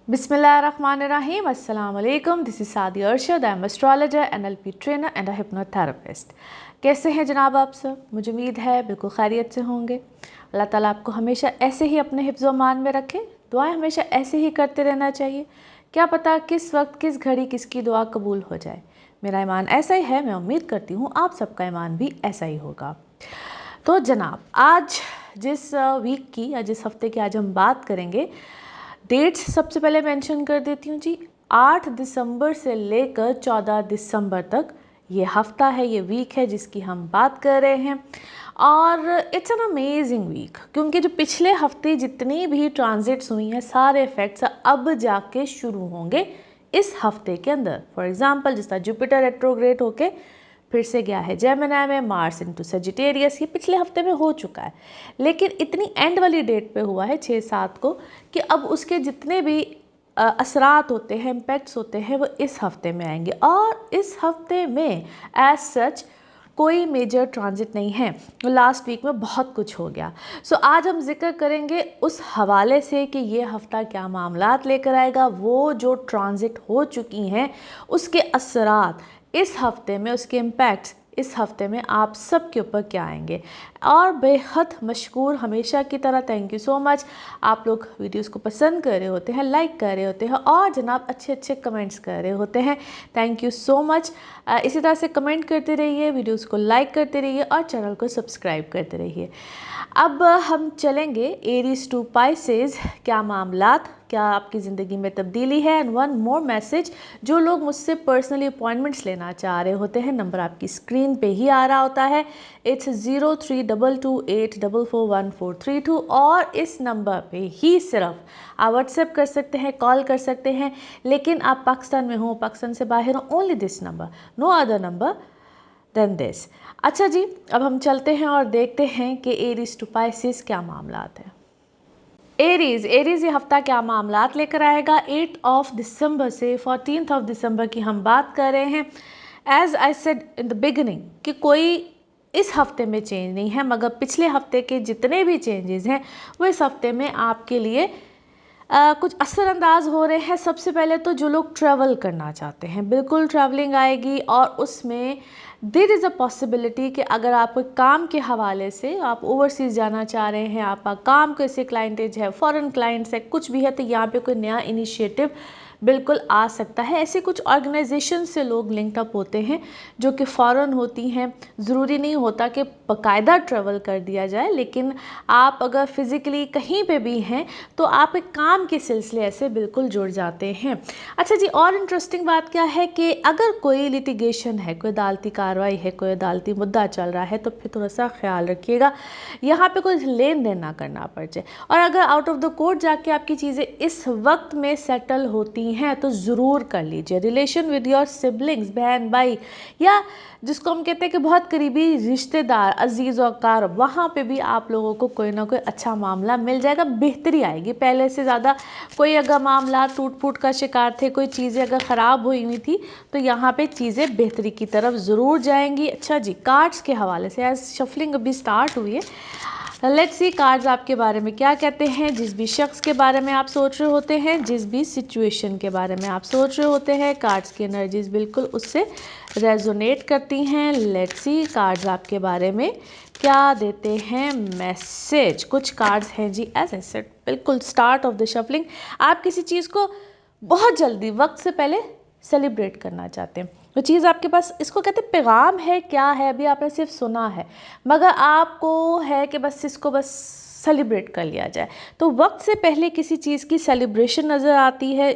Bismillahirrahmanirrahim. Assalamu alaikum. This is Saadi Arshad. I am astrologer, NLP trainer and a hypnotherapist. कैसे हैं जनाब आप सब? मुझे उम्मीद है बिल्कुल खैरियत से होंगे। अल्लाह ताला आपको हमेशा ऐसे ही अपने हिफ्ज़ व मान में रखे। दुआएं हमेशा ऐसे ही करते रहना चाहिए। क्या पता किस वक्त किस घड़ी किसकी दुआ कबूल हो जाए। मेरा ईमान ऐसा ही है, मैं उम्मीद करती हूँ आप सबका ईमान भी ऐसा ही होगा। तो जनाब, आज जिस वीक की या जिस हफ्ते की आज हम बात करेंगे, डेट्स सबसे पहले मेंशन कर देती हूँ जी। 8 दिसंबर से लेकर 14 दिसंबर तक ये हफ्ता है, ये वीक है जिसकी हम बात कर रहे हैं। और इट्स एन अमेजिंग वीक, क्योंकि जो पिछले हफ्ते जितनी भी ट्रांजिट्स हुई हैं सारे इफेक्ट्स अब जाके शुरू होंगे इस हफ्ते के अंदर। फॉर एग्जांपल, जिस तरह जुपिटर रेट्रोग्रेड होके फिर से गया है जेमिनी में, मार्स इनटू सजिटेरियस, ये पिछले हफ्ते में हो चुका है। लेकिन इतनी एंड वाली डेट पे हुआ है 6-7 को कि अब उसके जितने भी असरात होते हैं, इम्पैक्ट्स होते हैं, वो इस हफ्ते में आएंगे। और इस हफ्ते में एज सच कोई मेजर ट्रांजिट नहीं है। लास्ट वीक में बहुत कुछ हो गया। सो आज हम जिक्र करेंगे उस हवाले से कि ये हफ्ता क्या मामलात लेकर आएगा, वो जो ट्रांजिट हो चुकी हैं उसके असरात इस हफ्ते में, उसके इम्पैक्ट्स इस हफ्ते में आप सब के ऊपर क्या आएंगे। और बेहद मशकूर हमेशा की तरह, थैंक यू सो मच। आप लोग वीडियोस को पसंद कर रहे होते हैं, लाइक कर रहे होते हैं और जनाब अच्छे अच्छे कमेंट्स कर रहे होते हैं। Thank you so much. इसी तरह से कमेंट करते रहिए, वीडियोस को लाइक करते रहिए और चैनल को सब्सक्राइब करते रहिए। अब हम चलेंगे एरीज टू पाइसेस, क्या मामलात, क्या आपकी ज़िंदगी में तब्दीली है। एंड वन मोर मैसेज, जो लोग मुझसे पर्सनली अपॉइंटमेंट्स लेना चाह रहे होते हैं, नंबर आपकी स्क्रीन पे ही आ रहा होता है। इट्स 0322844142 और इस नंबर पे ही सिर्फ आप व्हाट्सएप कर सकते हैं, कॉल कर सकते हैं। लेकिन आप पाकिस्तान में हो, पाकिस्तान से बाहर हो, only this number, no other number than this. अच्छा जी, अब हम चलते हैं और देखते हैं कि एरीज टू पाइसेस क्या मामलात है। एरीज ये हफ्ता क्या मामलात लेकर आएगा। 8 ऑफ दिसंबर से 14 ऑफ दिसंबर की हम बात कर रहे हैं। As I said in the beginning कि कोई इस हफ्ते में चेंज नहीं है, मगर पिछले हफ्ते के जितने भी चेंजेस हैं वो इस हफ्ते में आपके लिए कुछ असरअंदाज हो रहे हैं। सबसे पहले तो जो लोग ट्रैवल करना चाहते हैं, बिल्कुल ट्रैवलिंग आएगी। और उसमें देयर इज़ अ पॉसिबिलिटी कि अगर आप काम के हवाले से आप ओवरसीज़ जाना चाह रहे हैं, आपका काम कैसे क्लाइंटेज है, फॉरेन क्लाइंट्स है, कुछ भी है, तो यहाँ पे कोई नया इनिशिएटिव बिल्कुल आ सकता है। ऐसे कुछ ऑर्गेनाइजेशन से लोग लिंक अप होते हैं जो कि फ़ॉरेन होती हैं। ज़रूरी नहीं होता कि बाकायदा ट्रैवल कर दिया जाए, लेकिन आप अगर फिज़िकली कहीं पे भी हैं तो आप एक काम के सिलसिले से बिल्कुल जुड़ जाते हैं। अच्छा जी, और इंटरेस्टिंग बात क्या है कि अगर कोई लिटिगेशन है, कोई अदालती कार्रवाई है, कोई अदालती मुद्दा चल रहा है, तो फिर थोड़ा सा ख्याल रखिएगा यहाँ पे कोई लेन देन ना करना पड़ जाए। और अगर आउट ऑफ द कोर्ट जाके आपकी चीज़ें इस वक्त में सेटल होती हैं तो ज़रूर कर लीजिए। रिलेशन विद योर सिबलिंग्स, बहन भाई, या जिसको हम कहते हैं कि बहुत करीबी रिश्तेदार, अजीज़ और कार, वहाँ पे भी आप लोगों को कोई ना कोई अच्छा मामला मिल जाएगा, बेहतरी आएगी पहले से ज़्यादा। कोई अगर मामला टूट फूट का शिकार थे, कोई चीज़ें अगर ख़राब हुई हुई थी, तो यहाँ पे चीज़ें बेहतरी की तरफ ज़रूर जाएंगी। अच्छा जी, कार्ड्स के हवाले से एज शफलिंग अभी स्टार्ट हुई है, लेट्स सी कार्ड्स आपके बारे में क्या कहते हैं। जिस भी शख्स के बारे में आप सोच रहे होते हैं, जिस भी सिचुएशन के बारे में आप सोच रहे होते हैं, कार्ड्स की एनर्जीज बिल्कुल उससे रेजोनेट करती हैं। लेट्स सी कार्ड्स आपके बारे में क्या देते हैं मैसेज। कुछ कार्ड्स हैं जी, एज आई सेड, बिल्कुल स्टार्ट ऑफ द शफलिंग। आप किसी चीज़ को बहुत जल्दी वक्त से पहले सेलिब्रेट करना चाहते हैं, वो चीज़ आपके पास, इसको कहते हैं पैगाम है, क्या है अभी आपने सिर्फ सुना है, मगर आपको है कि बस इसको बस सेलिब्रेट कर लिया जाए। तो वक्त से पहले किसी चीज़ की सेलिब्रेशन नज़र आती है,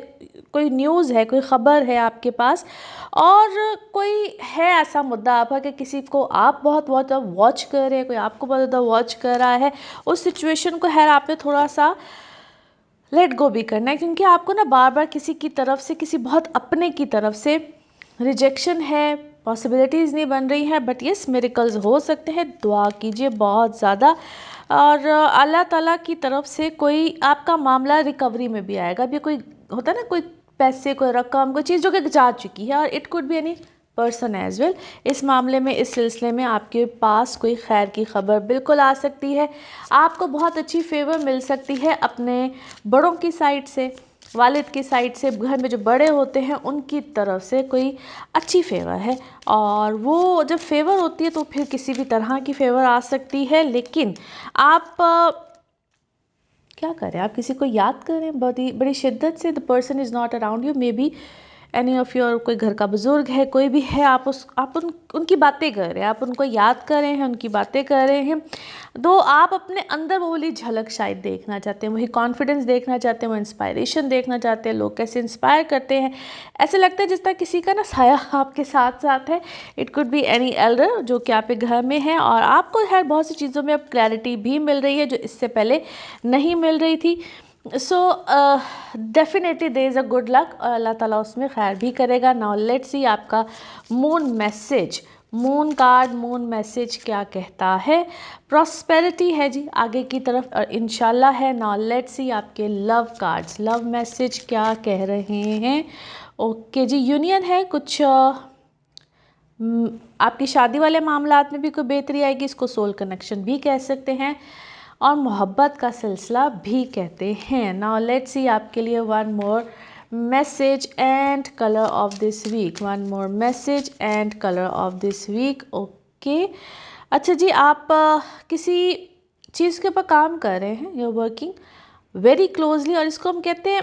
कोई न्यूज़ है, कोई ख़बर है आपके पास, और कोई है ऐसा मुद्दा आपका कि किसी को आप बहुत बहुत वॉच कर रहे हैं, कोई आपको बहुत ज़्यादा वॉच कर रहा है। उस सिचुएशन को है आपने थोड़ा सा लेट गो भी करना है, क्योंकि आपको ना बार बार किसी की तरफ से, किसी बहुत अपने की तरफ से रिजेक्शन है, पॉसिबिलिटीज़ नहीं बन रही हैं। बट यस, मिरेकल्स हो सकते हैं, दुआ कीजिए बहुत ज़्यादा। और अल्लाह ताला की तरफ से कोई आपका मामला रिकवरी में भी आएगा। अभी कोई होता है ना, कोई पैसे, कोई रकम, कोई चीज़ जो कि जा चुकी है, और it could be any person as well. इस मामले में, इस सिलसिले में आपके पास कोई खैर की खबर बिल्कुल आ सकती है। आपको बहुत अच्छी फेवर मिल सकती है अपने बड़ों की साइड से, वालिद की साइड से घर में जो बड़े होते हैं उनकी तरफ से कोई अच्छी फेवर है, और वो जब फेवर होती है तो फिर किसी भी तरह की फेवर आ सकती है। लेकिन आप क्या करें, आप किसी को याद करें बड़ी शिद्दत से। The person is not around you, may be any of your, कोई घर का बुजुर्ग है, कोई भी है, आप उनकी बातें कर रहे हैं, आप उनको याद कर रहे हैं, उनकी बातें कर रहे हैं। तो आप अपने अंदर वो वाली झलक शायद देखना चाहते हैं, वही कॉन्फिडेंस देखना चाहते हैं, वो इंस्पायरेशन देखना चाहते हैं, लोग कैसे इंस्पायर करते हैं। ऐसे लगता है जिस तरह किसी का ना साया आपके साथ साथ है। It could be any Elder जो कि आपके घर में है, और आपको है बहुत सी चीज़ों में अब क्लैरिटी भी मिल रही है जो इससे पहले नहीं मिल रही थी। So definitely there is a good luck, और अल्लाह ताला उसमें खैर भी करेगा। नाउ लेट्स सी आपका moon message, moon card, moon message क्या कहता है। प्रॉस्पेरिटी है जी आगे की तरफ, और इंशाल्लाह है। नाउ लेट्स सी आपके लव कार्ड्स, लव मैसेज क्या कह रहे हैं। ओके जी, यूनियन है, कुछ आपकी शादी वाले मामलात में भी कोई बेहतरी आएगी, इसको सोल कनेक्शन भी कह सकते हैं, और मोहब्बत का सिलसिला भी कहते हैं। नाउ लेट्स सी आपके लिए one more message and colour of this week, one more message and colour of this week. Okay, अच्छा जी, आप किसी चीज़ के ऊपर काम कर रहे हैं, you are working very closely, और इसको हम कहते हैं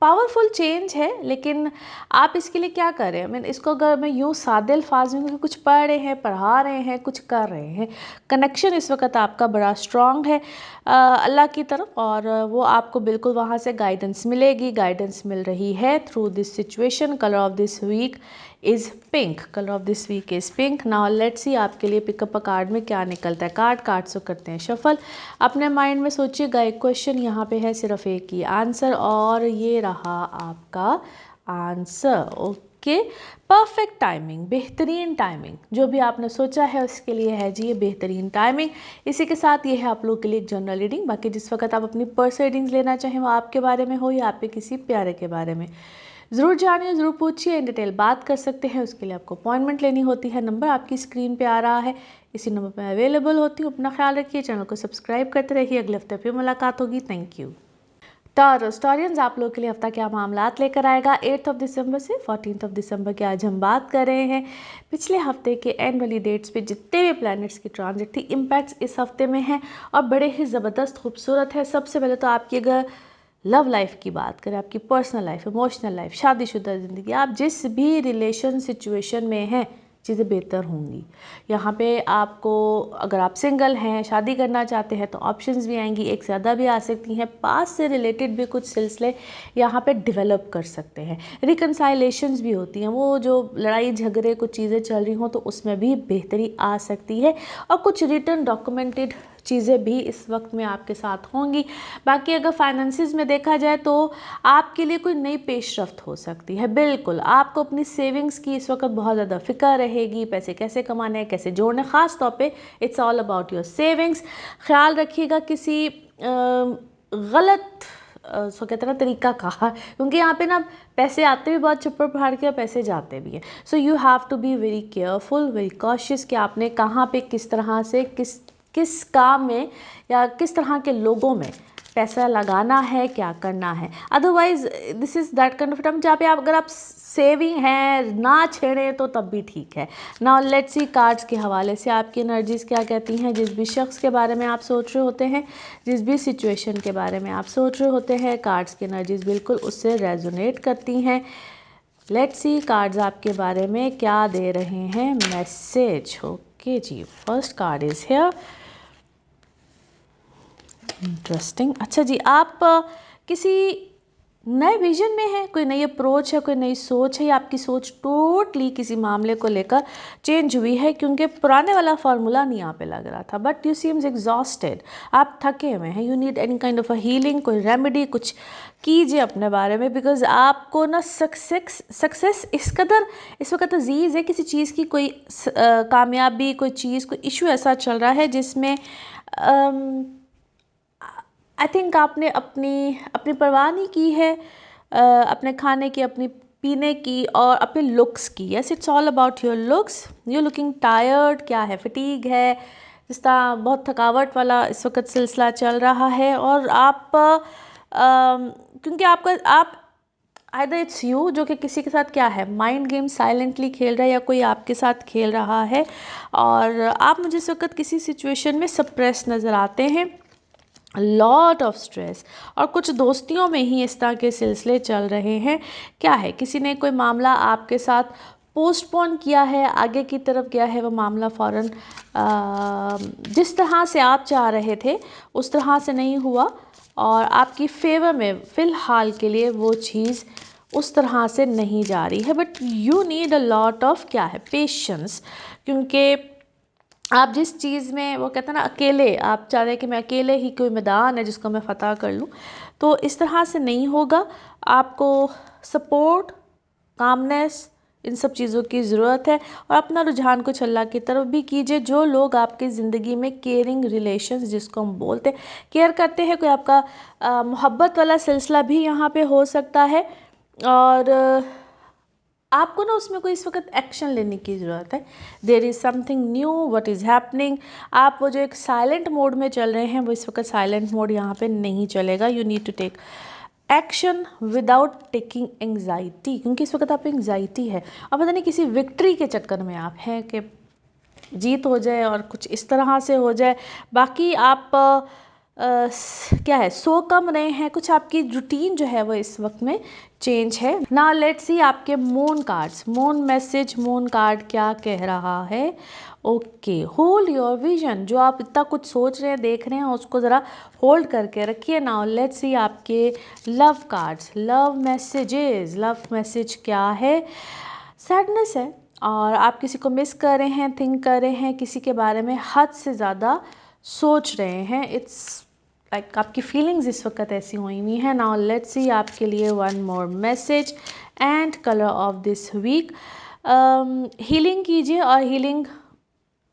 पावरफुल चेंज है। लेकिन आप इसके लिए क्या कर रहे हैं, मैं इसको अगर मैं यूँ सादे अल्फाज में, कुछ पढ़ रहे हैं, पढ़ा रहे हैं, कुछ कर रहे हैं। कनेक्शन इस वक्त आपका बड़ा स्ट्रॉन्ग है अल्लाह की तरफ, और वो आपको बिल्कुल वहाँ से गाइडेंस मिलेगी, गाइडेंस मिल रही है through this situation. Colour of this week is pink, colour of this week is pink. Now let's see आपके लिए पिकअप अ कार्ड में क्या निकलता है। कार्ड्स को करते हैं शफल। अपने माइंड में सोचिएगा एक क्वेश्चन, यहाँ पे है सिर्फ एक ही आंसर, और ये रहा आपका आंसर। ओके, परफेक्ट टाइमिंग, बेहतरीन टाइमिंग, जो भी आपने सोचा है उसके लिए है जी ये बेहतरीन टाइमिंग। इसी के साथ ये है आप लोगों के लिए एक जनरल रीडिंग। बाकी जिस वक्त आप अपनी पर्सनल रीडिंग्स लेना चाहें, वो आपके बारे में हो या आपके किसी प्यारे के बारे में, ज़रूर जानिए, ज़रूर पूछिए, इन डिटेल बात कर सकते हैं। उसके लिए आपको अपॉइंटमेंट लेनी होती है। नंबर आपकी स्क्रीन पे आ रहा है, इसी नंबर पर अवेलेबल होती हूँ। अपना ख्याल रखिए, चैनल को सब्सक्राइब करते रहिए। अगले हफ्ते फिर मुलाकात होगी। Thank you. टॉरियंस, आप लोगों के लिए हफ्ता क्या मामलात लेकर आएगा 8 ऑफ दिसंबर से 14 दिसंबर की आज हम बात कर रहे हैं। पिछले हफ्ते के एंड वाली डेट्स पे जितने भी प्लैनेट्स की ट्रांजिट थी, इम्पैक्ट्स इस हफ्ते में हैं और बड़े ही ज़बरदस्त खूबसूरत है। सबसे पहले तो आपकी अगर लव लाइफ की बात करें, आपकी पर्सनल लाइफ, इमोशनल लाइफ, शादीशुदा ज़िंदगी, आप जिस भी रिलेशन सिचुएशन में हैं, चीज़ें बेहतर होंगी। यहाँ पे आपको, अगर आप सिंगल हैं, शादी करना चाहते हैं, तो ऑप्शंस भी आएंगी, एक ज़्यादा भी आ सकती हैं। पास से रिलेटेड भी कुछ सिलसिले यहाँ पे डेवलप कर सकते हैं। रिकन्साइलेशंस भी होती हैं, वो जो लड़ाई झगड़े कुछ चीज़ें चल रही हों तो उसमें भी बेहतरी आ सकती है, और कुछ रिटर्न डॉक्यूमेंटेड चीज़ें भी इस वक्त में आपके साथ होंगी। बाकी अगर फाइनेंसिस में देखा जाए तो आपके लिए कोई नई पेशरफ्त हो सकती है। बिल्कुल, आपको अपनी सेविंग्स की इस वक्त बहुत ज़्यादा फिक्र रहेगी, पैसे कैसे कमाने हैं, कैसे जोड़ने, ख़ास तौर पे it's all about your savings. ख्याल रखिएगा किसी गलत सो कहते हैं ना तरीका कहा, क्योंकि यहाँ पे ना पैसे आते भी बहुत चुप्पर फाड़ के, पैसे जाते भी हैं। So you have to be very careful, very cautious कि आपने कहाँ पे किस तरह से किस काम में या किस तरह के लोगों में पैसा लगाना है, क्या करना है। Otherwise this is that kind of time जहाँ पे आप, अगर आप सेविंग है ना छेड़ें तो तब भी ठीक है। नाउ लेट्स सी कार्ड्स के हवाले से आपकी एनर्जीज क्या कहती हैं। जिस भी शख्स के बारे में आप सोच रहे होते हैं, जिस भी सिचुएशन के बारे में आप सोच रहे होते हैं, कार्ड्स की एनर्जीज बिल्कुल उससे रेजोनेट करती हैं। लेट्स सी कार्ड्स आपके बारे में क्या दे रहे हैं मैसेज। ओके जी, first card is here. Interesting. अच्छा जी, आप किसी नए विजन में है, कोई नई अप्रोच है, कोई नई सोच है, या आपकी सोच टोटली किसी मामले को लेकर चेंज हुई है, क्योंकि पुराने वाला फार्मूला नहीं यहाँ पे लग रहा था। बट यू सीम्स एग्जॉस्टेड, आप थके हुए हैं। You need any kind of a healing, कोई रेमेडी, कुछ कीजिए अपने बारे में, बिकॉज आपको ना सक्सेस इस कदर इस वक्त अजीज़ है। किसी चीज़ की कोई कामयाबी, कोई चीज़, कोई इशू ऐसा चल रहा है जिसमें आई थिंक आपने अपनी अपनी परवाह नहीं की है, अपने खाने की, अपनी पीने की, और अपने लुक्स की। Yes, it's all about your looks. You looking tired, क्या है, फटीग है, जिस तरह बहुत थकावट वाला इस वक्त सिलसिला चल रहा है। और आप क्योंकि आप आइदर इट्स यू जो कि किसी के साथ क्या है, माइंड गेम साइलेंटली खेल रहा है, या कोई आपके साथ खेल रहा है, और आप मुझे इस वक्त किसी सिचुएशन में सप्रेस नज़र आते हैं, लॉट ऑफ स्ट्रेस, और कुछ दोस्तियों में ही इस तरह के सिलसिले चल रहे हैं। क्या है, किसी ने कोई मामला आपके साथ पोस्टपोन किया है, आगे की तरफ गया है वो मामला, फ़ौरन जिस तरह से आप चाह रहे थे उस तरह से नहीं हुआ, और आपकी फेवर में फ़िलहाल के लिए वो चीज़ उस तरह से नहीं जा रही है। But you need a lot of क्या है, पेशेंस, क्योंकि आप जिस चीज़ में, वो कहते हैं ना, अकेले आप चाह रहे हैं कि मैं अकेले ही, कोई मैदान है जिसको मैं फ़तह कर लूँ, तो इस तरह से नहीं होगा। आपको सपोर्ट, कामनेस, इन सब चीज़ों की ज़रूरत है, और अपना रुझान कुछ अल्लाह की तरफ भी कीजिए। जो लोग आपकी ज़िंदगी में केयरिंग रिलेशंस जिसको हम बोलते हैं, केयर करते हैं, कोई आपका मोहब्बत वाला सिलसिला भी यहाँ पे हो सकता है, और आपको ना उसमें कोई इस वक्त एक्शन लेने की ज़रूरत है। There is something new what is happening. आप वो जो एक साइलेंट मोड में चल रहे हैं, वो इस वक्त साइलेंट मोड यहाँ पे नहीं चलेगा। You need to take action without taking anxiety, क्योंकि इस वक्त आप एंग्जाइटी है, और पता नहीं किसी विक्ट्री के चक्कर में आप हैं कि जीत हो जाए और कुछ इस तरह से हो जाए। बाकी आप क्या है, सो कम रहे हैं, कुछ आपकी रूटीन जो है वो इस वक्त में चेंज है। नाउ लेट्स सी आपके moon cards, moon message, moon card क्या कह रहा है। ओके, होल्ड योर विजन, जो आप इतना कुछ सोच रहे हैं, देख रहे हैं, उसको ज़रा होल्ड करके रखिए। नाउ लेट्स सी आपके love cards, love messages, love message क्या है। सैडनेस है, और आप किसी को मिस कर रहे हैं, थिंक कर रहे हैं, किसी के बारे में हद से ज़्यादा सोच रहे हैं। इट्स लाइक आपकी फीलिंग्स इस वक्त ऐसी हुई हुई हैं। नाउ लेट्स सी आपके लिए one more message and colour of this week. Healing कीजिए, और हीलिंग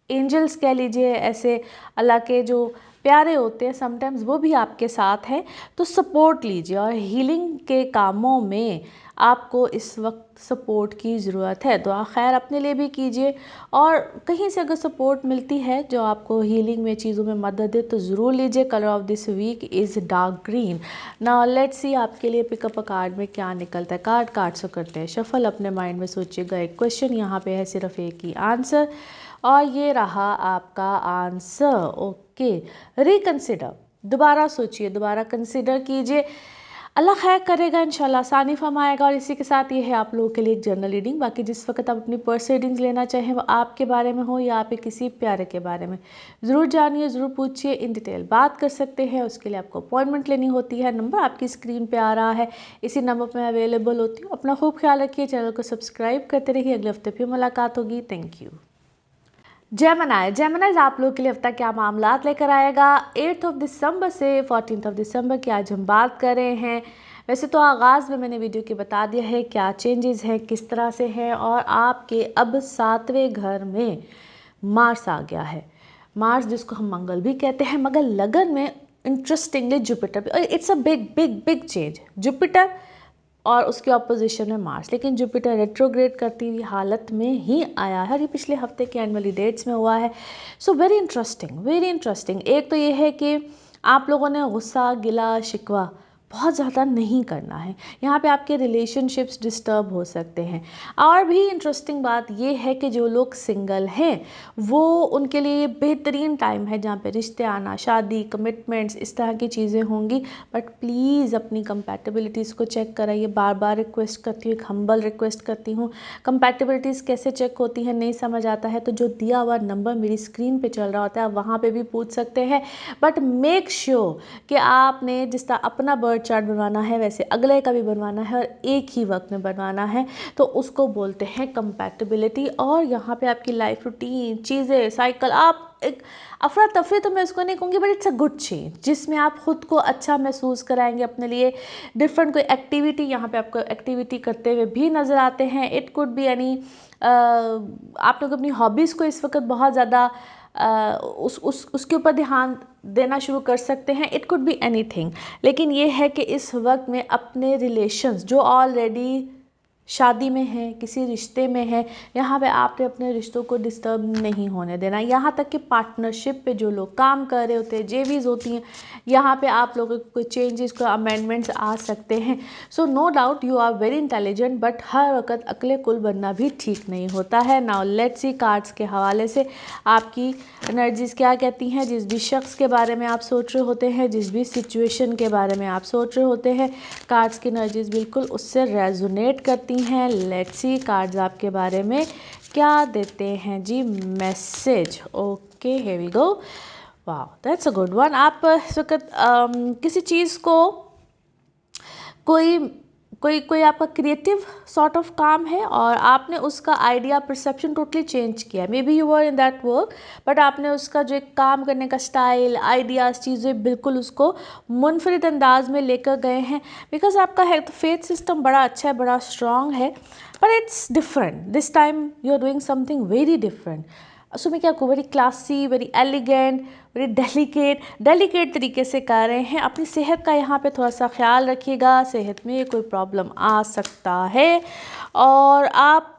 एंजल्स कह लीजिए, ऐसे अल्लाह के जो प्यारे होते हैं समटाइम्स, वो भी आपके साथ हैं, तो सपोर्ट लीजिए। और हीलिंग के कामों में आपको इस वक्त सपोर्ट की ज़रूरत है, दुआ खैर अपने लिए भी कीजिए, और कहीं से अगर सपोर्ट मिलती है जो आपको हीलिंग में चीज़ों में मदद दे, तो ज़रूर लीजिए। Colour of this week is dark green. Now let's see आपके लिए पिकअप अ कार्ड में क्या निकलता है। कार्ड से करते हैं शफल, अपने माइंड में सोचिएगा एक क्वेश्चन, यहाँ पे है सिर्फ एक ही आंसर, और ये रहा आपका आंसर। ओके, रिकंसिडर, दोबारा सोचिए, दोबारा कंसिडर कीजिए, अल्लाह खैर करेगा, इंशाल्लाह आसानी फरमाएगा। और इसी के साथ ये है आप लोगों के लिए एक जर्नल रीडिंग। बाकी जिस वक्त आप अपनी पर्सनल रीडिंग्स लेना चाहें, वो आपके बारे में हो या आपके किसी प्यारे के बारे में, ज़रूर जानिए, ज़रूर पूछिए, इन डिटेल बात कर सकते हैं। उसके लिए आपको अपॉइंटमेंट लेनी होती है। नंबर आपकी स्क्रीन पे आ रहा है, इसी नंबर पर मैं अवेलेबल होती हूँ। अपना खूब ख्याल रखिए, चैनल को सब्सक्राइब करते रहिए। अगले हफ्ते फिर मुलाकात होगी। Thank you. जेमिनाइज आप लोग के लिए हफ्ता क्या मामलात लेकर आएगा 8 दिसंबर से 14 दिसंबर की आज हम बात कर रहे हैं। वैसे तो आगाज़ में मैंने वीडियो के बता दिया है क्या चेंजेस हैं, किस तरह से हैं, और आपके अब 7वें घर में मार्स आ गया है। मार्स जिसको हम मंगल भी कहते हैं, मगर लगन में इंटरेस्टिंगली जुपिटर भी। It's a big big big change, Jupiter और उसके ऑपोजिशन में मार्स, लेकिन जुपिटर रेट्रोग्रेड करती हुई हालत में ही आया है, और ये पिछले हफ्ते के एंड वाली डेट्स में हुआ है। So very interesting, very interesting. एक तो ये है कि आप लोगों ने गुस्सा, गिला, शिकवा बहुत ज़्यादा नहीं करना है। यहाँ पे आपके रिलेशनशिप्स डिस्टर्ब हो सकते हैं। और भी इंटरेस्टिंग बात ये है कि जो लोग सिंगल हैं, वो उनके लिए बेहतरीन टाइम है जहाँ पे रिश्ते आना, शादी, कमिटमेंट्स, इस तरह की चीज़ें होंगी। बट प्लीज़ अपनी कंपैटिबिलिटीज़ को चेक कराइए। बार बार रिक्वेस्ट करती हूँ, एक हम्बल रिक्वेस्ट करती हूँ। कंपैटिबिलिटीज़ कैसे चेक होती हैं, नहीं समझ आता है तो जो दिया हुआ नंबर मेरी स्क्रीन पे चल रहा होता है, आप वहाँ पे भी पूछ सकते हैं। बट मेक श्योर कि आपने जिस तरह अपना बर्थ चार्ट बनवाना है, वैसे अगले का भी बनवाना है, और एक ही वक्त में बनवाना है। तो उसको बोलते हैं कंपैटिबिलिटी। और यहाँ पे आपकी लाइफ रूटीन, चीज़ें, साइकिल, आप एक अफरा तफरी तो मैं उसको नहीं कहूँगी, but it's a good change, जिसमें आप खुद को अच्छा महसूस कराएंगे अपने लिए। डिफरेंट कोई एक्टिविटी, यहाँ पे आपको एक्टिविटी करते हुए भी नज़र आते हैं। इट कुड बी एनी, आप लोग अपनी हॉबीज़ को इस वक्त बहुत ज़्यादा उसके ऊपर ध्यान देना शुरू कर सकते हैं। इट कुड बी एनीथिंग, लेकिन ये है कि इस वक्त में अपने रिलेशंस जो ऑलरेडी शादी में हैं, किसी रिश्ते में हैं, यहाँ पे आपने अपने रिश्तों को डिस्टर्ब नहीं होने देना। यहाँ तक कि पार्टनरशिप पे जो लोग काम कर रहे होते हैं, जेवीज होती हैं, यहाँ पे आप लोगों को कोई चेंजेस, कोई अमेंडमेंट्स आ सकते हैं। So no doubt you are very intelligent, but हर वक्त अकले कुल बनना भी ठीक नहीं होता है। नाउ लेट्स सी कार्ड्स के हवाले से आपकी एनर्जीज क्या कहती हैं। जिस भी शख्स के बारे में आप सोच रहे होते हैं, जिस भी सिचुएशन के बारे में आप सोच रहे होते हैं, कार्ड्स की एनर्जीज बिल्कुल उससे रेजोनेट करती हैं। लेट्स सी कार्ड्स आपके बारे में क्या देते हैं जी message. Okay, here we go. वाह, दैट्स अ गुड वन। आप इस वक्त किसी चीज़ को कोई कोई कोई आपका क्रिएटिव सॉर्ट ऑफ काम है और आपने उसका आइडिया, परसेप्शन टोटली चेंज किया। May be you were in that work, but आपने उसका जो एक काम करने का स्टाइल, आइडियाज़, चीज़ें बिल्कुल उसको मुनफरिद अंदाज में लेकर गए हैं। बिकॉज आपका है तो फेथ सिस्टम बड़ा अच्छा है, बड़ा स्ट्रॉन्ग है, but it's different this time. You are doing something very different. उसमें क्या आपको very classy, very elegant, very delicate तरीके से कर रहे हैं। अपनी सेहत का यहाँ पे थोड़ा सा ख्याल रखिएगा, सेहत में कोई प्रॉब्लम आ सकता है। और आप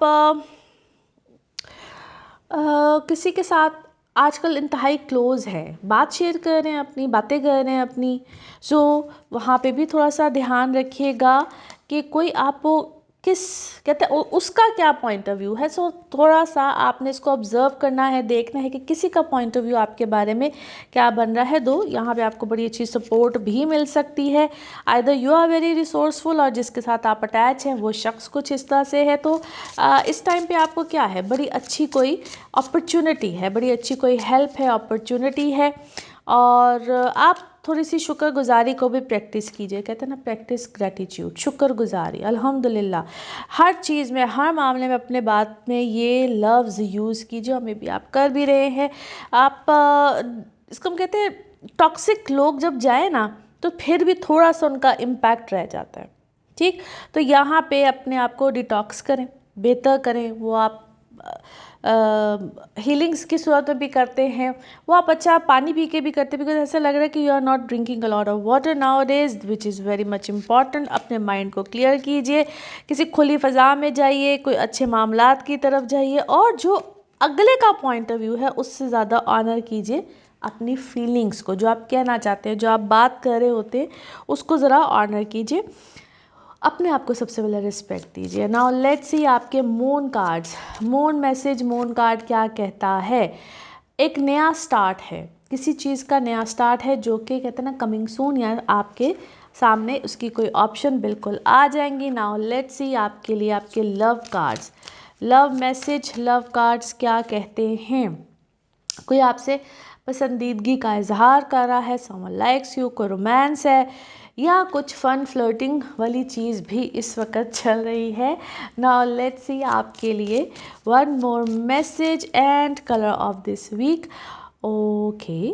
किसी के साथ आजकल इंतहाई क्लोज़ है, बात शेयर कर रहे हैं, अपनी बातें कर रहे हैं अपनी। सो वहाँ पे भी थोड़ा सा ध्यान रखिएगा कि कोई आपको किस कहते हैं उसका क्या पॉइंट ऑफ व्यू है। सो थोड़ा सा आपने इसको ऑब्जर्व करना है, देखना है कि किसी का पॉइंट ऑफ व्यू आपके बारे में क्या बन रहा है। दो यहाँ पे आपको बड़ी अच्छी सपोर्ट भी मिल सकती है। Either you are very resourceful और जिसके साथ आप अटैच हैं वो शख्स कुछ इस तरह से है। तो इस टाइम पे आपको क्या है, बड़ी अच्छी कोई अपॉर्चुनिटी है, बड़ी अच्छी कोई हेल्प है, अपॉर्चुनिटी है। और आप थोड़ी सी शुक्रगुजारी को भी प्रैक्टिस कीजिए। कहते हैं ना, प्रैक्टिस ग्रैटिट्यूड, शुक्रगुजारी, अल्हम्दुलिल्लाह। हर चीज़ में, हर मामले में अपने बात में ये लफ्ज़ यूज़ कीजिए और मे बी आप कर भी रहे हैं। आप इसको हम कहते हैं टॉक्सिक लोग जब जाए ना तो फिर भी थोड़ा सा उनका इम्पैक्ट रह जाता है। ठीक, तो यहाँ पे अपने आप को डिटॉक्स करें, बेहतर करें। वो आप हीलिंग्स की सूरत में भी करते हैं, वो आप अच्छा पानी पी के भी करते हैं। बिकॉज ऐसा लग रहा है कि you are not drinking a lot of water nowadays, which is very much important. अपने माइंड को क्लियर कीजिए, किसी खुली फ़ज़ा में जाइए, कोई अच्छे मामलात की तरफ जाइए और जो अगले का पॉइंट ऑफ व्यू है उससे ज़्यादा ऑनर कीजिए अपनी फीलिंग्स को। जो आप कहना चाहते हैं, जो आप बात कर रहे होते हैं, उसको ज़रा ऑनर कीजिए। अपने आप को सबसे पहले रिस्पेक्ट दीजिए। नाउ लेट्स सी आपके moon cards, moon message, moon card क्या कहता है। एक नया स्टार्ट है, किसी चीज़ का नया स्टार्ट है जो कि कहते हैं ना कमिंग सून, या आपके सामने उसकी कोई ऑप्शन बिल्कुल आ जाएंगी। नाउ लेट्स सी आपके लिए आपके love cards, love message, love cards क्या कहते हैं। कोई आपसे पसंदीदगी का इजहार कर रहा है, समवन लाइक्स यू, कोई रोमांस है या कुछ फन फ्लर्टिंग वाली चीज़ भी इस वक्त चल रही है। नाउ लेट्स सी आपके लिए one more message and colour of this week. Okay,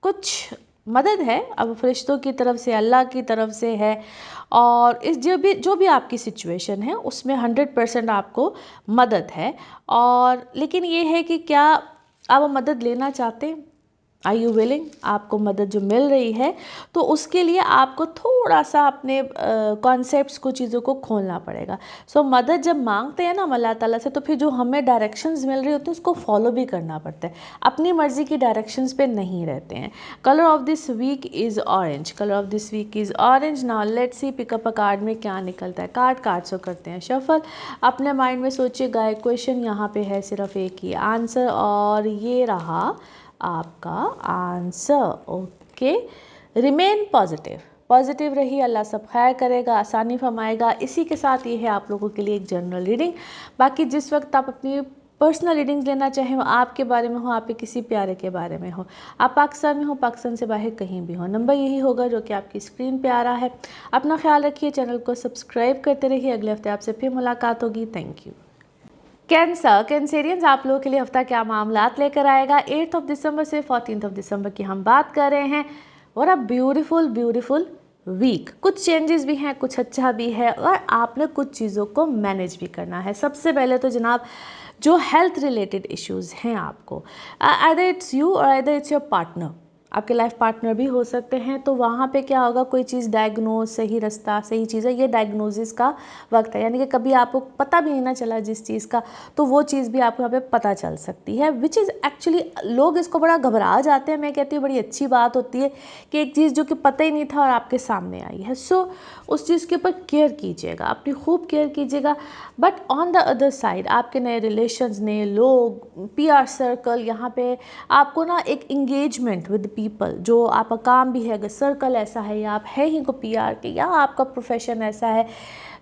कुछ मदद है अब फरिश्तों की तरफ से, अल्लाह की तरफ से है। और इस जो भी आपकी सिचुएशन है उसमें 100% आपको मदद है। और लेकिन ये है कि क्या आप मदद लेना चाहते हैं, आर यू विलिंग। आपको मदद जो मिल रही है तो उसके लिए आपको थोड़ा सा अपने कॉन्सेप्ट्स को, चीज़ों को खोलना पड़ेगा। सो मदद जब मांगते हैं ना हम अल्लाह ताला से, तो फिर जो हमें डायरेक्शंस मिल रही होती हैं उसको फॉलो भी करना पड़ता है, अपनी मर्ज़ी की डायरेक्शंस पे नहीं रहते हैं। Colour of this week is orange, colour of this week is orange. Now let's see pickup a card में क्या निकलता है। कार्ड से करते हैं शफल। अपने माइंड में सोचिएगा एक क्वेश्चन, यहाँ पे है सिर्फ एक ही आंसर और ये रहा आपका answer. Okay, remain positive, positive रहिए, अल्लाह सब खैर करेगा, आसानी फरमाएगा। इसी के साथ ये है आप लोगों के लिए एक जनरल रीडिंग। बाकी जिस वक्त आप अपनी पर्सनल रीडिंग्स लेना चाहें, वो आपके बारे में हो, आपके किसी प्यारे के बारे में हो, आप पाकिस्तान में हो, पाकिस्तान से बाहर कहीं भी हो, नंबर यही होगा जो कि आपकी स्क्रीन पे आ रहा है। अपना ख्याल रखिए, चैनल को सब्सक्राइब करते रहिए। अगले हफ्ते आपसे फिर मुलाकात होगी। Thank you. कैंसर, कैंसेरियंस आप लोगों के लिए हफ्ता क्या मामलात लेकर आएगा। 8 दिसंबर से 14 दिसंबर की हम बात कर रहे हैं। और अब ब्यूटीफुल वीक, कुछ चेंजेस भी हैं, कुछ अच्छा भी है और आपने कुछ चीज़ों को मैनेज भी करना है। सबसे पहले तो जनाब जो हेल्थ रिलेटेड इश्यूज़ हैं आपको, आइदर इट्स यू और आइदर इट्स योर पार्टनर, आपके लाइफ पार्टनर भी हो सकते हैं। तो वहाँ पे क्या होगा, कोई चीज़ डायग्नोज, सही रास्ता, सही चीज़ है, ये डायग्नोसिस का वक्त है। यानी कि कभी आपको पता भी नहीं ना चला जिस चीज़ का, तो वो चीज़ भी आपको यहाँ पे पता चल सकती है, विच इज़ एक्चुअली लोग इसको बड़ा घबरा जाते हैं। मैं कहती हूँ बड़ी अच्छी बात होती है कि एक चीज़ जो कि पता ही नहीं था और आपके सामने आई है। सो उस चीज़ के ऊपर केयर कीजिएगा, अपनी खूब केयर कीजिएगा। But on the other side आपके नए रिलेशंस, नए लोग, पीआर सर्कल, यहाँ पे आपको ना एक इंगेजमेंट विद पीपल, जो आपका काम भी है, अगर सर्कल ऐसा है या आप है ही को पीआर के, या आपका प्रोफेशन ऐसा है,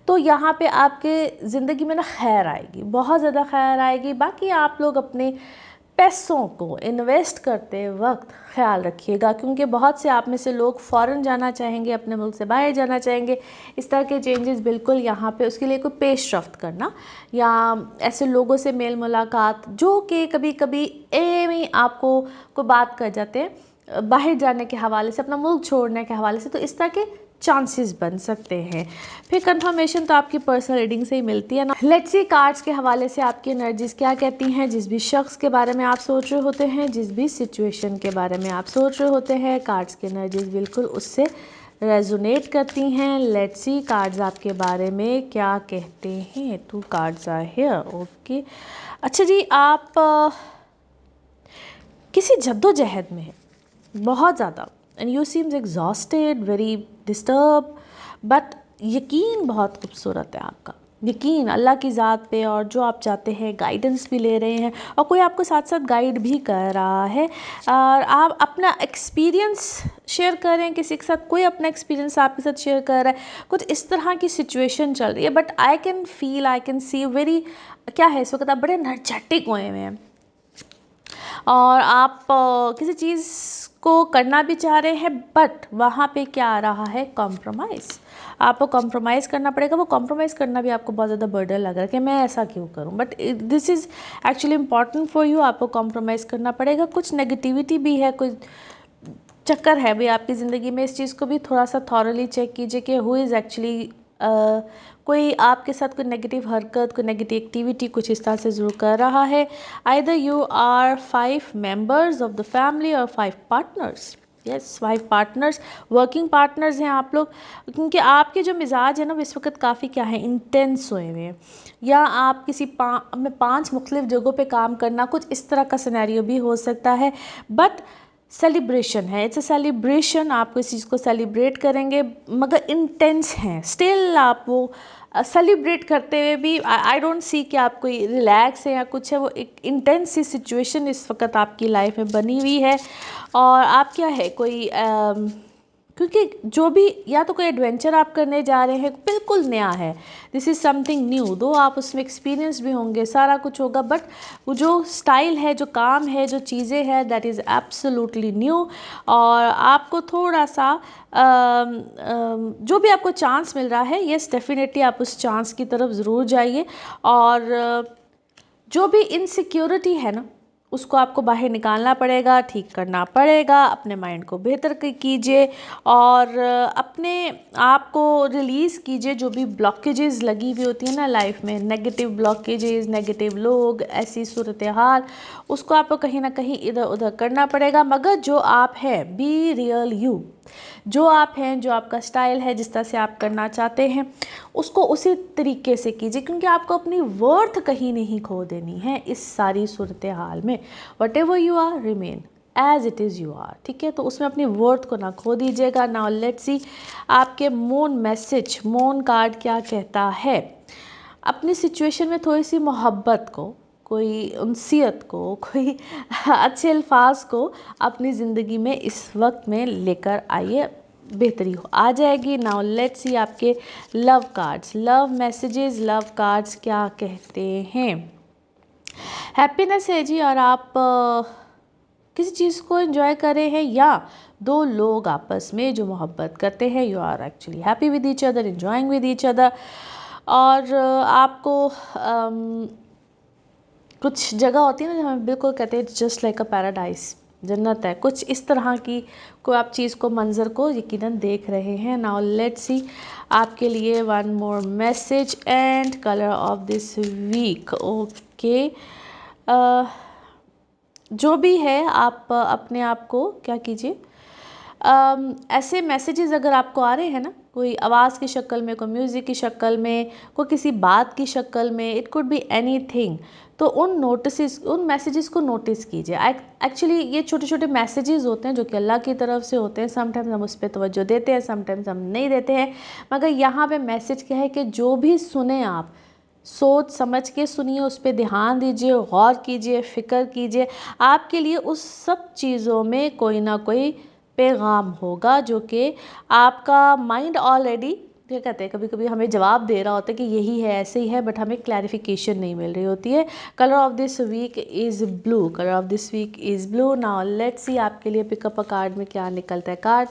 तो यहाँ पे आपके ज़िंदगी में ना खैर आएगी, बहुत ज़्यादा खैर आएगी। बाकी आप लोग अपने पैसों को इन्वेस्ट करते वक्त ख्याल रखिएगा, क्योंकि बहुत से आप में से लोग फ़ॉरेन जाना चाहेंगे, अपने मुल्क से बाहर जाना चाहेंगे। इस तरह के चेंजेस बिल्कुल यहाँ पे, उसके लिए कोई पेश रफ्त करना या ऐसे लोगों से मेल मुलाकात जो कि कभी कभी एम ही आपको कोई बात कर जाते हैं बाहर जाने के हवाले से, अपना मुल्क छोड़ने के हवाले से, तो इस तरह के चांसेस बन सकते हैं। फिर कंफर्मेशन तो आपकी पर्सनल रीडिंग से ही मिलती है ना। लेट्स सी कार्ड्स के हवाले से आपकी एनर्जीज क्या कहती हैं। जिस भी शख्स के बारे में आप सोच रहे होते हैं, जिस भी सिचुएशन के बारे में आप सोच रहे होते हैं, कार्ड्स की एनर्जीज बिल्कुल उससे रेजोनेट करती हैं। लेट्स सी कार्ड्स आपके बारे में क्या कहते हैं। 2 कार्ड्स आर हियर। ओके, अच्छा जी, आप किसी जद्दोजहद में हैं बहुत ज़्यादा, and you seems exhausted, very disturb, but यकीन बहुत खूबसूरत है आपका, यकीन अल्लाह की ज़ात पे, और जो आप चाहते हैं गाइडेंस भी ले रहे हैं, और कोई आपको साथ साथ गाइड भी कर रहा है, और आप अपना एक्सपीरियंस शेयर कर रहे हैं किसी के साथ, कोई अपना एक्सपीरियंस आपके साथ शेयर कर रहा है, कुछ इस तरह की सिचुएशन चल रही है। But I can feel, I can see very, क्या है इस वक्त आप बड़े एनर्जेटिक हुए हैं, और आप किसी चीज़ को करना भी चाह रहे हैं, बट वहाँ पे क्या आ रहा है, कॉम्प्रोमाइज़। आपको कॉम्प्रोमाइज़ करना पड़ेगा। वो कॉम्प्रोमाइज़ करना भी आपको बहुत ज़्यादा बर्डन लग रहा है कि मैं ऐसा क्यों करूँ, but this is actually important for you. आपको कॉम्प्रोमाइज़ करना पड़ेगा। कुछ नेगेटिविटी भी है, कुछ चक्कर है भी आपकी ज़िंदगी में। इस चीज़ को भी थोड़ा सा थॉरली चेक कीजिए कि हु इज़ एक्चुअली कोई आपके साथ कोई नेगेटिव हरकत, कोई नेगेटिव एक्टिविटी कुछ इस तरह से ज़रूर कर रहा है। Either you are 5 members of the family और 5 partners. Yes, 5 partners, working partners हैं आप लोग, क्योंकि आपके जो मिजाज है ना इस वक्त काफ़ी क्या है, इंटेंस हुए हुए हैं, या आप किसी 5 मुख्तलिफ जगहों पे काम करना, कुछ इस तरह का सिनेरियो भी हो सकता है। बट सेलिब्रेशन है, इट्स अ सेलिब्रेशन, आप इस चीज़ को सेलिब्रेट करेंगे, मगर इंटेंस हैं स्टिल। आप वो सेलिब्रेट करते हुए भी आई डोंट सी कि आप कोई रिलैक्स है या कुछ है, वो एक इंटेंस सी सिचुएशन इस वक्त आपकी लाइफ में बनी हुई है। और आप क्या है, कोई क्योंकि जो भी, या तो कोई एडवेंचर आप करने जा रहे हैं बिल्कुल नया है, दिस इज़ समथिंग न्यू, दो आप उसमें एक्सपीरियंस भी होंगे, सारा कुछ होगा, बट वो जो स्टाइल है, जो काम है, जो चीज़ें हैं, दैट इज़ एब्सोल्युटली न्यू। और आपको थोड़ा सा जो भी आपको चांस मिल रहा है, येस डेफिनेटली आप उस चांस की तरफ ज़रूर जाइए। और जो भी इनसिक्योरिटी है ना, उसको आपको बाहर निकालना पड़ेगा, ठीक करना पड़ेगा, अपने माइंड को बेहतर कीजिए, और अपने आप को रिलीज़ कीजिए। जो भी ब्लॉकेजेस लगी हुई होती है ना लाइफ में, नेगेटिव ब्लॉकेजेस, नेगेटिव लोग, ऐसी सूरत हाल, उसको आपको कहीं ना कहीं इधर उधर करना पड़ेगा। मगर जो आप हैं, बी रियल यू, जो आप हैं, जो आपका स्टाइल है, जिस तरह से आप करना चाहते हैं, उसको उसी तरीके से कीजिए, क्योंकि आपको अपनी वर्थ कहीं नहीं खो देनी है इस सारी सूरत हाल में। Whatever you are, remain as it is you are, ठीक है। तो उसमें अपनी वर्थ को ना खो दीजिएगा। नाउ लेट्स सी आपके मून मैसेज, मून कार्ड क्या कहता है। अपनी सिचुएशन में थोड़ी सी मोहब्बत को, कोई उनसियत को, कोई अच्छे अल्फाज को अपनी ज़िंदगी में इस वक्त में लेकर आइए, बेहतरी हो आ जाएगी। नाउ लेट्स सी आपके love cards, love messages, love cards क्या कहते हैं। हैप्पीनेस है जी, और आप किसी चीज़ को एंजॉय कर रहे हैं, या 2 लोग आपस में जो मोहब्बत करते हैं, you are actually happy with each other, enjoying with each other. और आपको कुछ जगह होती है ना जहाँ हम बिल्कुल कहते हैं जस्ट लाइक अ पैराडाइज, जन्नत है, कुछ इस तरह की कोई आप चीज़ को, मंजर को यकीनन देख रहे हैं। नाउ लेट्स सी आपके लिए 1 more message and colour of this week. Okay, जो भी है आप अपने आप को क्या कीजिए, ऐसे मैसेजेस अगर आपको आ रहे हैं ना, कोई आवाज़ की शक्ल में, कोई म्यूज़िक की शक्ल में, कोई किसी बात की शक्ल में, इट कुड बी एनीथिंग, तो उन मैसेजेस को नोटिस कीजिए। एक्चुअली ये छोटे छोटे मैसेजेस होते हैं जो कि अल्लाह की तरफ से होते हैं। समटाइम्स हम उस पर तवज्जो देते हैं, समटाइम्स हम नहीं देते हैं, मगर यहाँ पे मैसेज क्या है कि जो भी सुने आप सोच समझ के सुनिए, उस पर ध्यान दीजिए, गौर कीजिए, फ़िक्र कीजिए। आपके लिए उस सब चीज़ों में कोई ना कोई पैगाम होगा जो कि आपका माइंड ऑलरेडी क्या कहते हैं, कभी कभी हमें जवाब दे रहा होता है कि यही है, ऐसे ही है, बट हमें क्लैरिफिकेशन नहीं मिल रही होती है। Colour of this week is blue, colour of this week is blue. Now let's see आपके लिए पिकअप अ कार्ड में क्या निकलता है।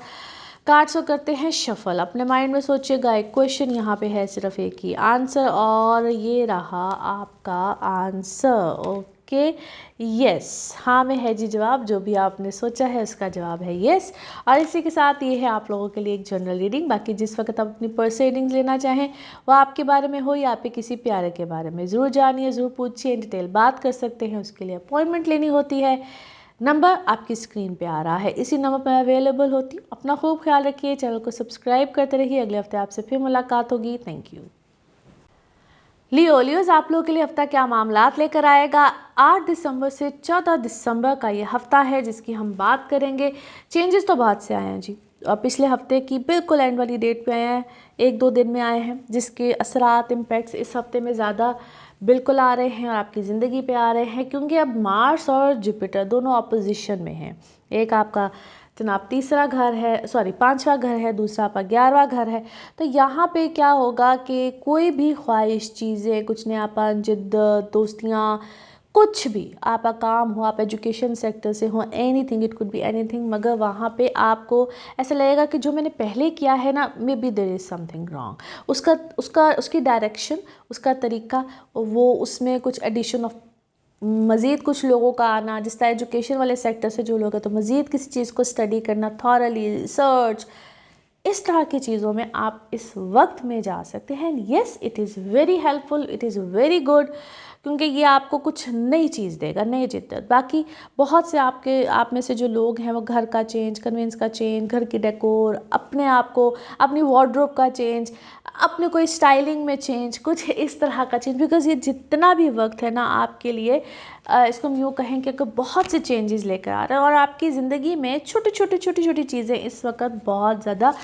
कार्ड्स को करते हैं शफल। अपने माइंड में सोचिएगा एक क्वेश्चन, यहाँ पे है सिर्फ एक ही आंसर, और ये रहा आपका आंसर। ओके, यस, हाँ में है जी जवाब। जो भी आपने सोचा है उसका जवाब है यस। और इसी के साथ ये है आप लोगों के लिए एक जनरल रीडिंग। बाकी जिस वक्त आप अपनी पर्सनल रीडिंग्स लेना चाहें, वो आपके बारे में हो या आपके किसी प्यारे के बारे में, ज़रूर जानिए, ज़रूर पूछिए, डिटेल बात कर सकते हैं। उसके लिए अपॉइंटमेंट लेनी होती है। नंबर आपकी स्क्रीन पे आ रहा है, इसी नंबर पर अवेलेबल होती हूँ। अपना खूब ख्याल रखिए, चैनल को सब्सक्राइब करते रहिए। अगले हफ्ते आपसे फिर मुलाकात होगी। Thank you. लियोज आप लोगों के लिए हफ्ता क्या मामलात लेकर आएगा। 8 दिसंबर से 14 दिसंबर का ये हफ्ता है जिसकी हम बात करेंगे। चेंजेस तो बहुत से आए हैं जी, और पिछले हफ्ते की बिल्कुल एंड वाली डेट पे आए हैं, 1-2 दिन में आए हैं, जिसके असरात इम्पैक्ट्स इस हफ्ते में ज़्यादा बिल्कुल आ रहे हैं और आपकी ज़िंदगी पे आ रहे हैं, क्योंकि अब मार्स और जुपिटर दोनों ऑपोजिशन में हैं। एक आपका जनाब तीसरा घर है, सॉरी 5वां घर है, दूसरा आपका 11वां घर है। तो यहाँ पे क्या होगा कि कोई भी ख्वाहिश, चीज़ें, कुछ नयापन, जिद्दत, दोस्तियाँ, कुछ भी आपका काम हो, आप एजुकेशन सेक्टर से हो, anything, it could be anything, मगर वहाँ पे आपको ऐसा लगेगा कि जो मैंने पहले किया है ना, maybe there is something wrong. उसकी डायरेक्शन, उसका तरीका, वो उसमें कुछ एडिशन ऑफ मज़ीद कुछ लोगों का आना, जिस तरह एजुकेशन वाले सेक्टर से जो लोग हैं, तो मज़ीद किसी चीज़ को स्टडी करना, थॉरली रिसर्च, इस तरह की चीज़ों में आप इस वक्त में जा सकते हैं। Yes, it is very helpful, it is very good, क्योंकि ये आपको कुछ नई चीज़ देगा, नई जिद्दत। बाकी बहुत से आप में से जो लोग हैं वो घर का चेंज, कन्वेंस का चेंज, घर की डेकोर, अपने आप को, अपनी वार्डरोब का चेंज, अपने कोई स्टाइलिंग में चेंज, कुछ इस तरह का चेंज, बिकॉज़ ये जितना भी वक्त है ना आपके लिए, इसको हम यूँ कहें कि बहुत से चेंजेस लेकर आ रहे हैं, और आपकी ज़िंदगी में छोटी छोटी चीज़ें इस वक्त बहुत ज़्यादा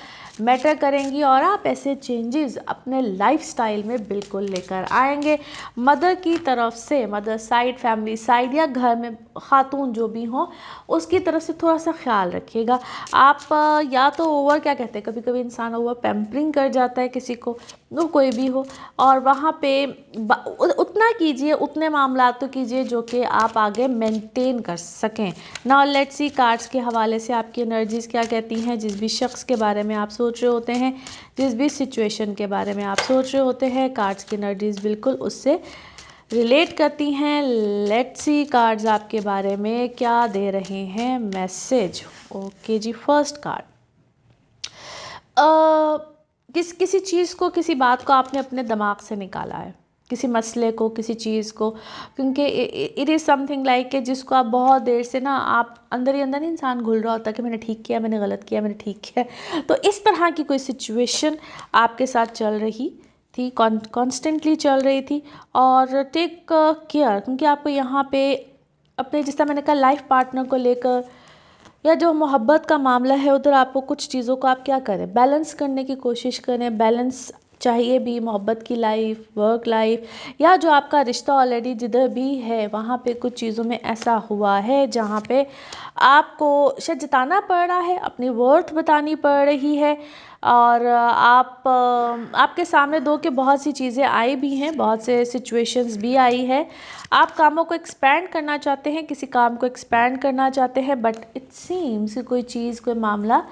मैटर करेंगी, और आप ऐसे चेंजेस अपने लाइफस्टाइल में बिल्कुल लेकर आएंगे। मदर की तरफ से, मदर साइड, फैमिली साइड, या घर में खातून जो भी हों, उसकी तरफ से थोड़ा सा ख्याल रखिएगा। आप या तो ओवर, क्या कहते हैं, कभी कभी इंसान ओवर पैम्परिंग कर जाता है किसी को, वो कोई भी हो, और वहाँ पे उतना कीजिए, उतने मामला तो कीजिए जो कि आप आगे मेंटेन कर सकें। नाउ लेट्स सी कार्ड्स के हवाले से आपकी एनर्जीज क्या कहती हैं। जिस भी शख्स के बारे में आप सोच रहे होते हैं, जिस भी सिचुएशन के बारे में आप सोच रहे होते हैं, कार्ड्स की एनर्जीज बिल्कुल उससे रिलेट करती हैं। लेट्स सी कार्ड्स आपके बारे में क्या दे रहे हैं मैसेज। ओके जी, फर्स्ट कार्ड, किसी चीज़ को, किसी बात को आपने अपने दिमाग से निकाला है, किसी मसले को, किसी चीज़ को, क्योंकि इट इज़ समथिंग लाइक कि जिसको आप बहुत देर से ना, आप अंदर ही अंदर इंसान घुल रहा होता है कि मैंने ठीक किया, मैंने गलत किया, मैंने ठीक किया। तो इस तरह की कोई सिचुएशन आपके साथ चल रही थी, कॉन्स्टेंटली चल रही थी, और टेक केयर, क्योंकि आपको यहाँ पे अपने, जिस तरह मैंने कहा, लाइफ पार्टनर को लेकर, या जो मोहब्बत का मामला है, उधर आपको कुछ चीज़ों को आप क्या करें, बैलेंस करने की कोशिश करें। बैलेंस चाहिए भी, मोहब्बत की लाइफ, वर्क लाइफ, या जो आपका रिश्ता ऑलरेडी जिधर भी है, वहाँ पे कुछ चीज़ों में ऐसा हुआ है जहाँ पे आपको शायद जताना पड़ रहा है, अपनी वर्थ बतानी पड़ रही है, और आपके सामने दो के बहुत सी चीज़ें आई भी हैं, बहुत से सिचुएशंस भी आई है। आप कामों को एक्सपैंड करना चाहते हैं, किसी काम को एक्सपैंड करना चाहते हैं, बट इट सीम्स कोई चीज़, कोई मामला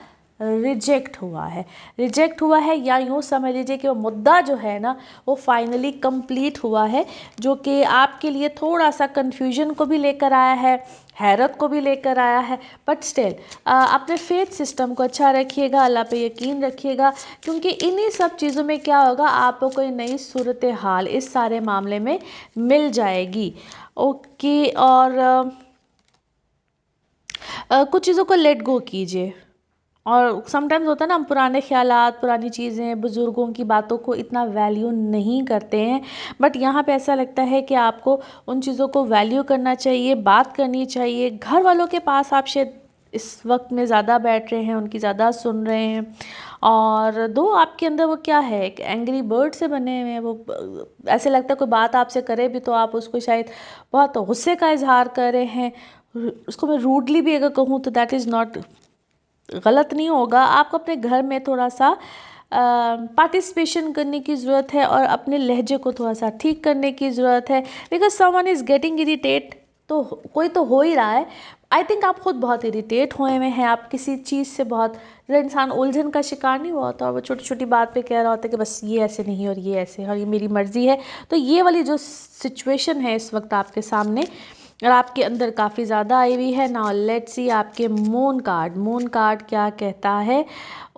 रिजेक्ट हुआ है, या यूँ समझ लीजिए कि वो मुद्दा जो है ना, वो फाइनली कंप्लीट हुआ है, जो कि आपके लिए थोड़ा सा कन्फ्यूजन को भी लेकर आया है, हैरत को भी लेकर आया है। बट स्टिल अपने फेथ सिस्टम को अच्छा रखिएगा, अल्लाह पे यकीन रखिएगा, क्योंकि इन्हीं सब चीज़ों में क्या होगा, आपको कोई नई सूरत हाल इस सारे मामले में मिल जाएगी। ओके, और कुछ चीज़ों को लेट गो कीजिए। और समटाइम्स होता है ना, हम पुराने ख्यालात, पुरानी चीज़ें, बुज़ुर्गों की बातों को इतना वैल्यू नहीं करते हैं, बट यहाँ पे ऐसा लगता है कि आपको उन चीज़ों को वैल्यू करना चाहिए, बात करनी चाहिए। घर वालों के पास आप शायद इस वक्त में ज़्यादा बैठ रहे हैं, उनकी ज़्यादा सुन रहे हैं, और दो आपके अंदर वो क्या है, एक एंग्री बर्ड से बने हुए हैं। वो ऐसे लगता है कोई बात आपसे करे भी तो आप उसको शायद बहुत गुस्से का इजहार कर रहे हैं। उसको मैं रूडली भी अगर कहूँ तो दैट इज़ नॉट, गलत नहीं होगा। आपको अपने घर में थोड़ा सा पार्टिसिपेशन करने की ज़रूरत है और अपने लहजे को थोड़ा सा ठीक करने की ज़रूरत है, because someone is getting irritate. तो कोई तो हो ही रहा है। आई थिंक आप खुद बहुत इरिटेट हुए हुए हैं, आप किसी चीज़ से बहुत, जब इंसान उलझन का शिकार नहीं हुआ होता और वो छोटी छोटी बात पे कह रहा होता है कि बस ये ऐसे नहीं और ये ऐसे और ये मेरी मर्ज़ी है। तो ये वाली जो सिचुएशन है इस वक्त आपके सामने और आपके अंदर काफ़ी ज़्यादा आई हुई है। नाउ लेट्स सी आपके मून कार्ड। मून कार्ड क्या कहता है?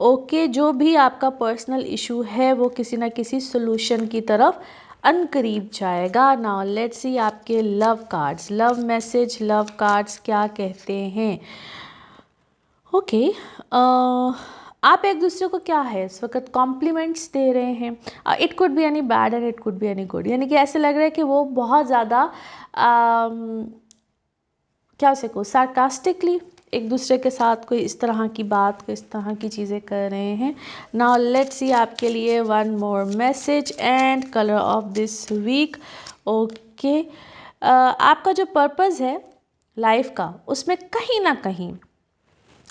ओके, जो भी आपका पर्सनल इशू है वो किसी ना किसी सोल्यूशन की तरफ अनकरीब जाएगा। नाउ लेट्स सी आपके love cards, love message, love cards क्या कहते हैं? ओके, आप एक दूसरे को क्या है इस वक्त कॉम्प्लीमेंट्स दे रहे हैं। It could be any bad and it could be any good, यानी कि ऐसे लग रहा है कि वो बहुत ज़्यादा क्या उसे को सार्कास्टिकली एक दूसरे के साथ कोई इस तरह की बात, कोई इस तरह की चीज़ें कर रहे हैं। नाउ लेट्स सी आपके लिए one more message and colour of this week. Okay, आपका जो पर्पज़ है लाइफ का उसमें कहीं ना कहीं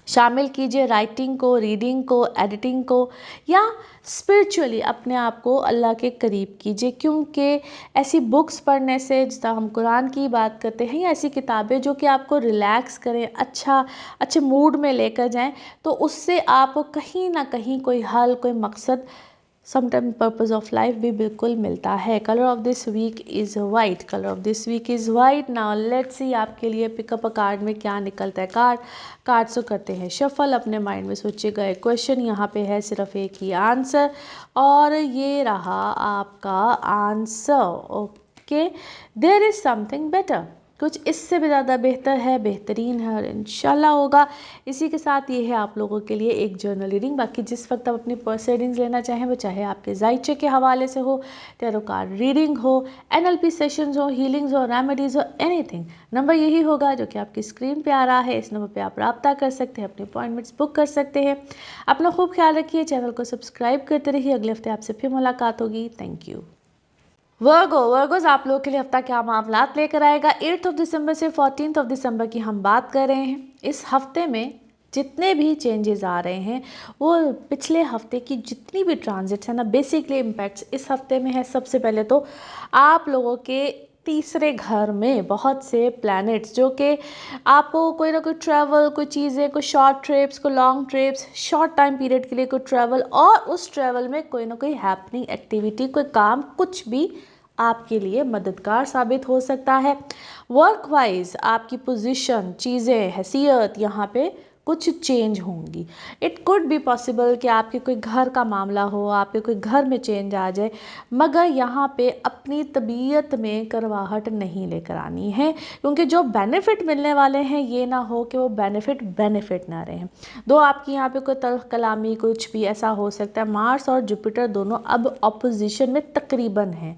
शामिल कीजिए राइटिंग को, रीडिंग को, एडिटिंग को, या स्पिरिचुअली अपने आप को अल्लाह के करीब कीजिए। क्योंकि ऐसी बुक्स पढ़ने से, जिस तरह हम कुरान की बात करते हैं, या ऐसी किताबें जो कि आपको रिलैक्स करें, अच्छे मूड में लेकर जाएं, तो उससे आपको कहीं ना कहीं कोई हल, कोई मकसद, समटाइम पर्पज़ ऑफ लाइफ भी बिल्कुल मिलता है। Colour of this week is white. Colour of this week is white. Now let's see आपके लिए पिकअप अ कार्ड में क्या निकलता है। कार्ड्स को करते हैं शफल। अपने माइंड में सोचिएगा एक क्वेश्चन, यहाँ पे है सिर्फ एक ही आंसर, और ये रहा आपका answer. Okay, there is something better, कुछ इससे भी ज़्यादा बेहतर है, बेहतरीन है और इंशाल्लाह होगा। इसी के साथ ये है आप लोगों के लिए एक जर्नल रीडिंग। बाकी जिस वक्त आप अपनी पर्सनल रीडिंग्स लेना चाहें, वो चाहे आपके जायचे के हवाले से हो, टैरो कार्ड रीडिंग हो, NLP सेशंस हो, हीलिंग्स हो, रेमेडीज़ हो, एनीथिंग, नंबर यही होगा जो कि आपकी स्क्रीन पे आ रहा है। इस नंबर पे आप रब्ता कर सकते हैं, अपने अपॉइंटमेंट्स बुक कर सकते हैं। अपना खूब ख्याल रखिए, चैनल को सब्सक्राइब करते रहिए। अगले हफ्ते आपसे फिर मुलाकात होगी। Thank you. वर्गोज आप लोगों के लिए हफ्ता क्या मामलात लेकर आएगा। 8 दिसंबर से 14 दिसंबर की हम बात कर रहे हैं। इस हफ्ते में जितने भी चेंजेस आ रहे हैं वो पिछले हफ्ते की जितनी भी ट्रांजिट्स है ना, बेसिकली इम्पैक्ट्स इस हफ्ते में है। सबसे पहले तो आप लोगों के तीसरे घर में बहुत से प्लैनेट्स, जो कि आपको कोई ना कोई ट्रैवल, कोई चीज़ें, कोई शॉर्ट ट्रिप्स, कोई long trips, short time period के लिए कोई ट्रैवल, और उस ट्रैवल में कोई ना कोई हैपनिंग एक्टिविटी, कोई काम, कुछ भी आपके लिए मददगार साबित हो सकता है। वर्क वाइज आपकी पोजीशन, चीज़ें, हैसियत, यहाँ पे कुछ चेंज होंगी। इट कुड बी पॉसिबल कि आपके कोई घर का मामला हो, आपके कोई घर में चेंज आ जाए, मगर यहाँ पे अपनी तबीयत में करवाहट नहीं लेकर आनी है, क्योंकि जो बेनिफिट मिलने वाले हैं ये ना हो कि वो बेनिफिट ना रहे। दो आपकी यहाँ पे कोई तल्ख कलामी, कुछ भी ऐसा हो सकता है। मार्स और जुपिटर दोनों अब ऑपोजिशन में तकरीबन हैं,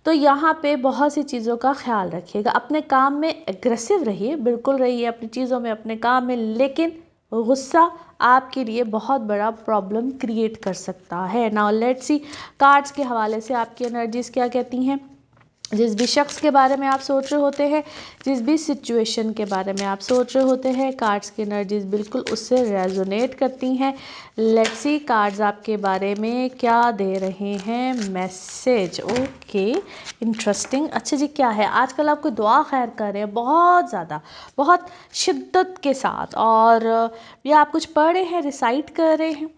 तो यहाँ पे बहुत सी चीज़ों का ख्याल रखिएगा। अपने काम में एग्रेसिव रहिए, बिल्कुल रहिए अपनी चीज़ों में, अपने काम में, लेकिन गुस्सा आपके लिए बहुत बड़ा प्रॉब्लम क्रिएट कर सकता है। नाउ लेट्स सी कार्ड्स के हवाले से आपकी एनर्जीज क्या कहती हैं। जिस भी शख्स के बारे में आप सोच रहे होते हैं, जिस भी सिचुएशन के बारे में आप सोच रहे होते हैं, कार्ड्स की एनर्जीज बिल्कुल उससे रेजोनेट करती हैं। लेट्स सी कार्ड्स आपके बारे में क्या दे रहे हैं मैसेज। Okay, interesting. अच्छा जी, क्या है आजकल आप कोई दुआ खैर कर रहे हैं बहुत ज़्यादा, बहुत शिद्दत के साथ, और या आप कुछ पढ़ रहे हैं, रिसाइट कर रहे हैं,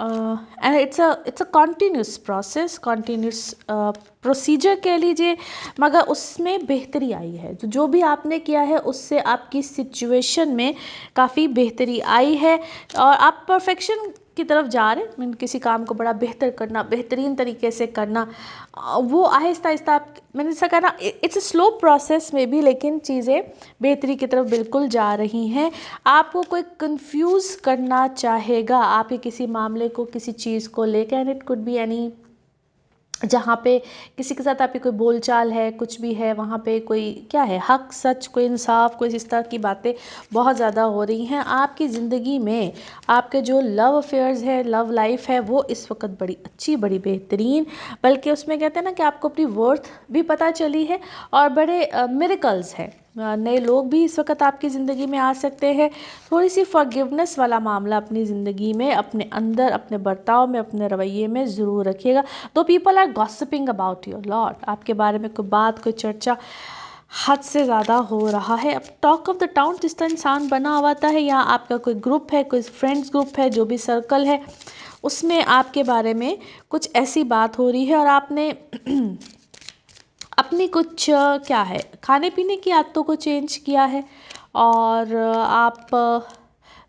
and it's a continuous process, continuous procedure कह लीजिए, मगर उसमें बेहतरी आई है। तो जो भी आपने किया है उससे आपकी सिचुएशन में काफ़ी बेहतरी आई है, और आप परफेक्शन की तरफ जा रहे हैं, किसी काम को बड़ा बेहतर करना, बेहतरीन तरीके से करना, वो आहिस्ता आहिस्ता आप, मैंने ऐसा कहा ना, इट्स अ स्लो प्रोसेस में भी, लेकिन चीज़ें बेहतरी की तरफ बिल्कुल जा रही हैं। आपको कोई कंफ्यूज करना चाहेगा आपके किसी मामले को, किसी चीज़ को लेकर, and it could be any, जहाँ पे किसी के साथ आपकी कोई बोलचाल है, कुछ भी है, वहाँ पे कोई क्या है, हक सच, कोई इंसाफ, कोई इस तरह की बातें बहुत ज़्यादा हो रही हैं आपकी ज़िंदगी में। आपके जो लव अफेयर्स है, लव लाइफ है, वो इस वक्त बड़ी अच्छी, बड़ी बेहतरीन, बल्कि उसमें कहते हैं ना कि आपको अपनी वर्थ भी पता चली है, और बड़े मिरेकल्स हैं। नए लोग भी इस वक्त आपकी ज़िंदगी में आ सकते हैं। थोड़ी सी फॉरगिवनेस वाला मामला अपनी ज़िंदगी में, अपने अंदर, अपने बर्ताव में, अपने रवैये में ज़रूर रखिएगा। दो people are gossiping about your lot, आपके बारे में कोई बात, कोई चर्चा हद से ज़्यादा हो रहा है। अब टॉक ऑफ द टाउन जिस तरह इंसान बना हुआ है, या आपका कोई ग्रुप है, कोई फ्रेंड्स ग्रुप है, जो भी सर्कल है, उसमें आपके बारे में कुछ ऐसी बात हो रही है, और आपने अपनी कुछ क्या है, खाने पीने की आदतों को चेंज किया है, और आप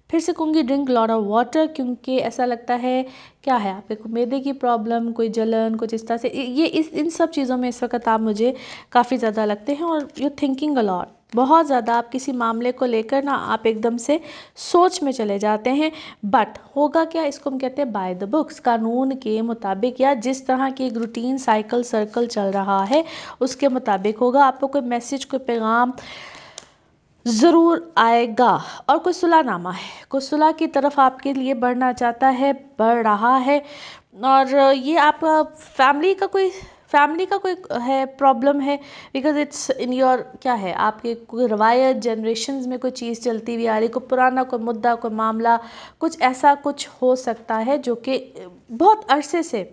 फिर से कहूँगी ड्रिंक लॉट ऑफ वाटर, क्योंकि ऐसा लगता है क्या है, आपके को मैदे की प्रॉब्लम, कोई जलन, कुछ इस तरह से, ये इन सब चीज़ों में इस वक्त आप मुझे काफ़ी ज़्यादा लगते हैं, और यू थिंकिंग अ लॉट, बहुत ज़्यादा आप किसी मामले को लेकर ना आप एकदम से सोच में चले जाते हैं। बट होगा क्या, इसको हम कहते हैं बाय द बुक्स, कानून के मुताबिक, या जिस तरह की एक रूटीन साइकिल सर्कल चल रहा है उसके मुताबिक होगा। आपको कोई मैसेज, कोई पैगाम ज़रूर आएगा, और कोई सुलहनामा है, कोई सुलह की तरफ आपके लिए बढ़ना चाहता है, बढ़ रहा है, और ये आपका फैमिली का कोई है, प्रॉब्लम है, बिकॉज इट्स इन योर, क्या है, आपके कोई रवायत, जनरेशन्स में कोई चीज़ चलती हुई आ रही, कोई पुराना, कोई मुद्दा, कोई मामला, कुछ ऐसा कुछ हो सकता है जो कि बहुत अरसे से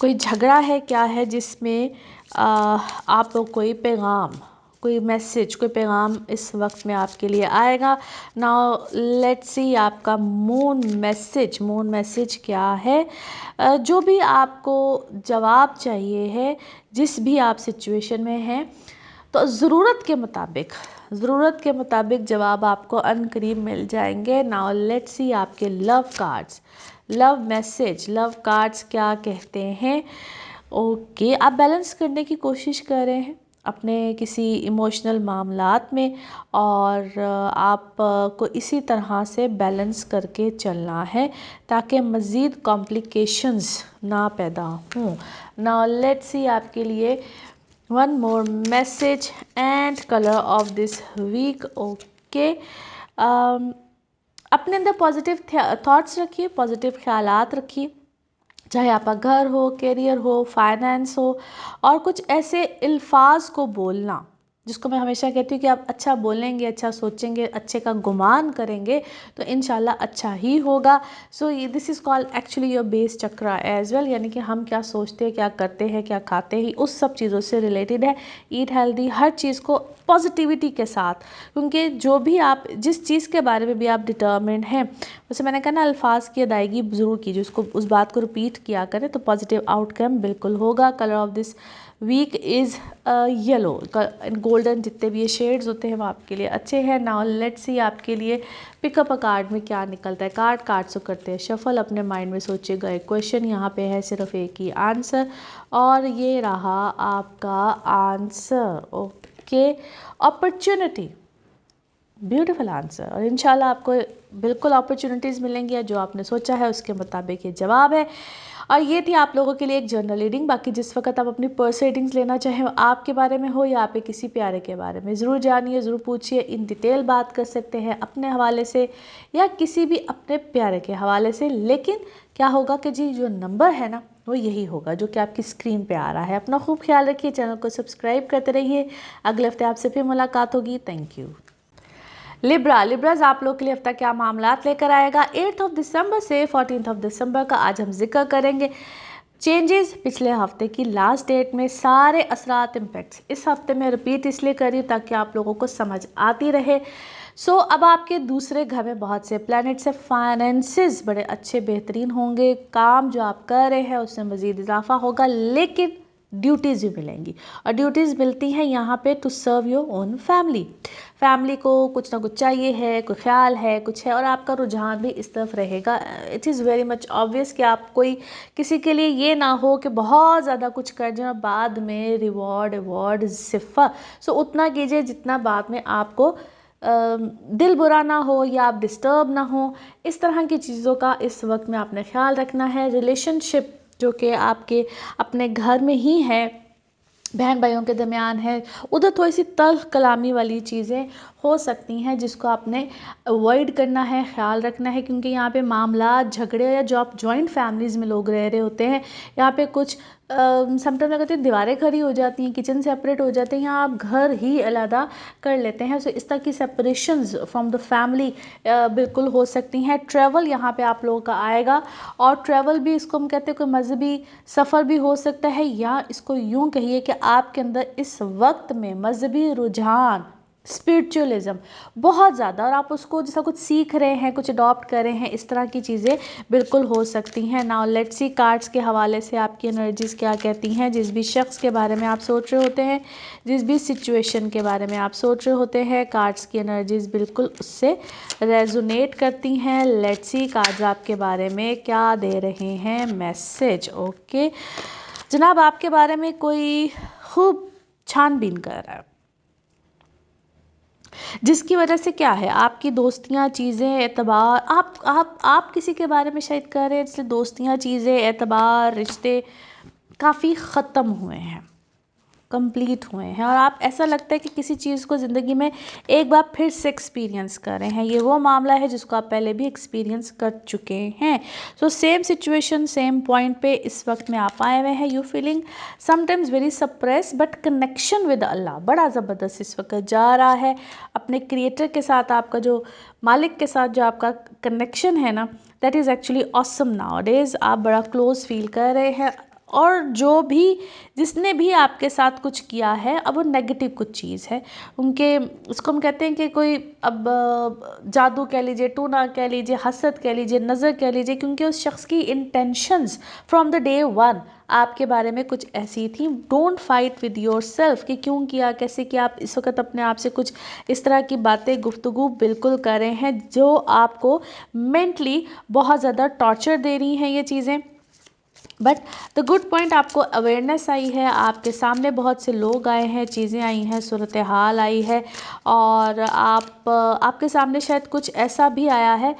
कोई झगड़ा है, क्या है, जिसमें आप कोई पैगाम, कोई मैसेज, कोई पैगाम इस वक्त में आपके लिए आएगा। नाउ लेट्स सी आपका मून मैसेज क्या है। जो भी आपको जवाब चाहिए है, जिस भी आप सिचुएशन में हैं, तो ज़रूरत के मुताबिक जवाब आपको अनकरीब मिल जाएंगे। नाउ लेट्स सी आपके love cards, love message, love cards क्या कहते हैं। ओके, आप बैलेंस करने की कोशिश कर रहे हैं अपने किसी इमोशनल मामलात में, और आप को इसी तरह से बैलेंस करके चलना है ताकि मज़ीद कॉम्प्लिकेशंस ना पैदा हों। नाउ लेट्स सी आपके लिए one more message and colour of this week. Okay, अपने अंदर पॉजिटिव थॉट्स रखिए, पॉजिटिव ख्यालात रखिए, चाहे आपका घर हो, करियर हो, फाइनेंस हो, और कुछ ऐसे अल्फाज को बोलना जिसको मैं हमेशा कहती हूँ कि आप अच्छा बोलेंगे, अच्छा सोचेंगे, अच्छे का गुमान करेंगे, तो इंशाल्लाह अच्छा ही होगा। So this is called actually your base chakra as well, यानी कि हम क्या सोचते हैं, क्या करते हैं, क्या खाते हैं, उस सब चीज़ों से रिलेटेड है। ईट हेल्दी, हर चीज़ को पॉजिटिविटी के साथ, क्योंकि जो भी आप, जिस चीज़ के बारे में भी आप डिटर्मिन्ड हैं, वैसे मैंने कहा ना, अल्फाज की अदायगी ज़रूर कीजिए, उसको, उस बात को रिपीट किया करें, तो पॉजिटिव आउटकम बिल्कुल होगा। Colour of this week is yellow, golden, जितने भी ये शेड्स होते हैं वो आपके लिए अच्छे हैं। नाउ लेट्स सी आपके लिए पिकअप अ कार्ड में क्या निकलता है। कार्ड्स को करते हैं शफल, अपने माइंड में सोचिएगा एक क्वेश्चन, यहाँ पे है सिर्फ एक ही आंसर, और ये रहा आपका answer. Okay, opportunity, beautiful answer, और इंशाल्लाह आपको बिल्कुल अपॉर्चुनिटीज़ मिलेंगी, या जो आपने सोचा है उसके मुताबिक ये जवाब है। और ये थी आप लोगों के लिए एक जनरल रीडिंग। बाकी जिस वक्त आप अपनी पर्सनल रीडिंग्स लेना चाहें, आपके बारे में हो या आपके किसी प्यारे के बारे में, ज़रूर जानिए, ज़रूर पूछिए, इन डिटेल बात कर सकते हैं अपने हवाले से या किसी भी अपने प्यारे के हवाले से। लेकिन क्या होगा कि जी जो नंबर है ना, वो यही होगा जो कि आपकी स्क्रीन पे आ रहा है। अपना खूब ख्याल रखिए, चैनल को सब्सक्राइब करते रहिए। अगले हफ्ते आपसे फिर मुलाकात होगी। Thank you. लिब्राज आप लोग के लिए हफ्ता क्या मामलात लेकर आएगा 8 दिसंबर से 14 दिसंबर का। आज हम जिक्र करेंगे चेंजेस पिछले हफ्ते की लास्ट डेट में, सारे असरात इम्पैक्ट्स इस हफ्ते में रिपीट इसलिए कर रही हूँ ताकि आप लोगों को समझ आती रहे। अब आपके दूसरे घर में बहुत से प्लैनेट्स है, फाइनेंसेस बड़े अच्छे बेहतरीन होंगे, काम जो आप कर रहे हैं उसमें मज़ीद इजाफा होगा। लेकिन ड्यूटीज़ भी मिलेंगी, और ड्यूटीज़ मिलती हैं यहाँ पे to serve your own family. Family को कुछ ना कुछ चाहिए है, कोई ख्याल है, कुछ है, और आपका रुझान भी इस तरफ रहेगा। It is very much obvious कि आप कोई किसी के लिए ये ना हो कि बहुत ज़्यादा कुछ कर जाए बाद में रिवॉर्ड सिफा। सो उतना कीजिए जितना बाद में आपको दिल बुरा ना हो या आप डिस्टर्ब ना हो। इस तरह की चीज़ों का इस वक्त में आपने ख्याल रखना है। रिलेशनशिप जो कि आपके अपने घर में ही है, बहन भाइयों के दरमियान है, उधर थोड़ी सी तल्ख कलामी वाली चीज़ें हो सकती हैं जिसको आपने अवॉइड करना है, ख्याल रखना है, क्योंकि यहाँ पे मामला झगड़े या जो आप जॉइंट फैमिलीज़ में लोग रह रहे होते हैं, यहाँ पे कुछ समटाइम लगता है दीवारें खड़ी हो जाती हैं, किचन सेपरेट हो जाते हैं, यहाँ आप घर ही अलहदा कर लेते हैं। सो इस तरह की सेपरेशंस फ्रॉम द फैमिली बिल्कुल हो सकती हैं। ट्रैवल यहाँ पे आप लोगों का आएगा, और ट्रैवल भी इसको हम कहते हैं कोई मजहबी सफ़र भी हो सकता है, या इसको यूँ कहिए कि आपके अंदर इस वक्त में मजहबी रुझान, स्पिरिचुअलिज्म बहुत ज़्यादा, और आप उसको जैसा कुछ सीख रहे हैं, कुछ अडॉप्ट कर रहे हैं, इस तरह की चीज़ें बिल्कुल हो सकती हैं। नाउ लेट्स सी कार्ड्स के हवाले से आपकी एनर्जीज़ क्या कहती हैं। जिस भी शख्स के बारे में आप सोच रहे होते हैं, जिस भी सिचुएशन के बारे में आप सोच रहे होते हैं, कार्ड्स की एनर्जीज़ बिल्कुल उससे रेजोनेट करती हैं। लेट्स सी कार्ड्स आपके बारे में क्या दे रहे हैं मैसेज। ओके जनाब, आपके बारे में कोई खूब छानबीन कर रहा है, जिसकी वजह से क्या है आपकी दोस्तियां, चीज़ें, एतबार, आप किसी के बारे में शायद कर रहे हैं, इसलिए दोस्तियां, चीज़ें, एतबार, रिश्ते काफ़ी ख़त्म हुए हैं, कंप्लीट हुए हैं, और आप ऐसा लगता है कि किसी चीज़ को ज़िंदगी में एक बार फिर से एक्सपीरियंस कर रहे हैं। ये वो मामला है जिसको आप पहले भी एक्सपीरियंस कर चुके हैं। So same situation, same point पे इस वक्त में आप आए हुए हैं। You feeling sometimes very suppress, but connection with अल्लाह बड़ा ज़बरदस्त इस वक्त जा रहा है। अपने क्रिएटर के साथ, आपका जो मालिक के साथ जो आपका कनेक्शन है ना, that is actually awesome now days. आप बड़ा क्लोज फील कर रहे हैं, और जो भी जिसने भी आपके साथ कुछ किया है, अब वो नेगेटिव कुछ चीज़ है उनके, उसको हम कहते हैं कि कोई अब जादू कह लीजिए, टूना कह लीजिए, हसद कह लीजिए, नज़र कह लीजिए, क्योंकि उस शख्स की intentions from the day one आपके बारे में कुछ ऐसी थी। Don't fight with your self कि क्यों किया, कैसे किया। आप इस वक्त अपने आप से कुछ इस तरह की बातें, गुफ्तगू बिल्कुल कर रहे हैं जो आपको मेंटली बहुत ज़्यादा टॉर्चर दे रही हैं ये चीज़ें। बट द गुड पॉइंट, आपको अवेयरनेस आई है, आपके सामने बहुत से लोग आए हैं, चीज़ें आई हैं, सूरत हाल आई है, और आपके सामने शायद कुछ ऐसा भी आया है,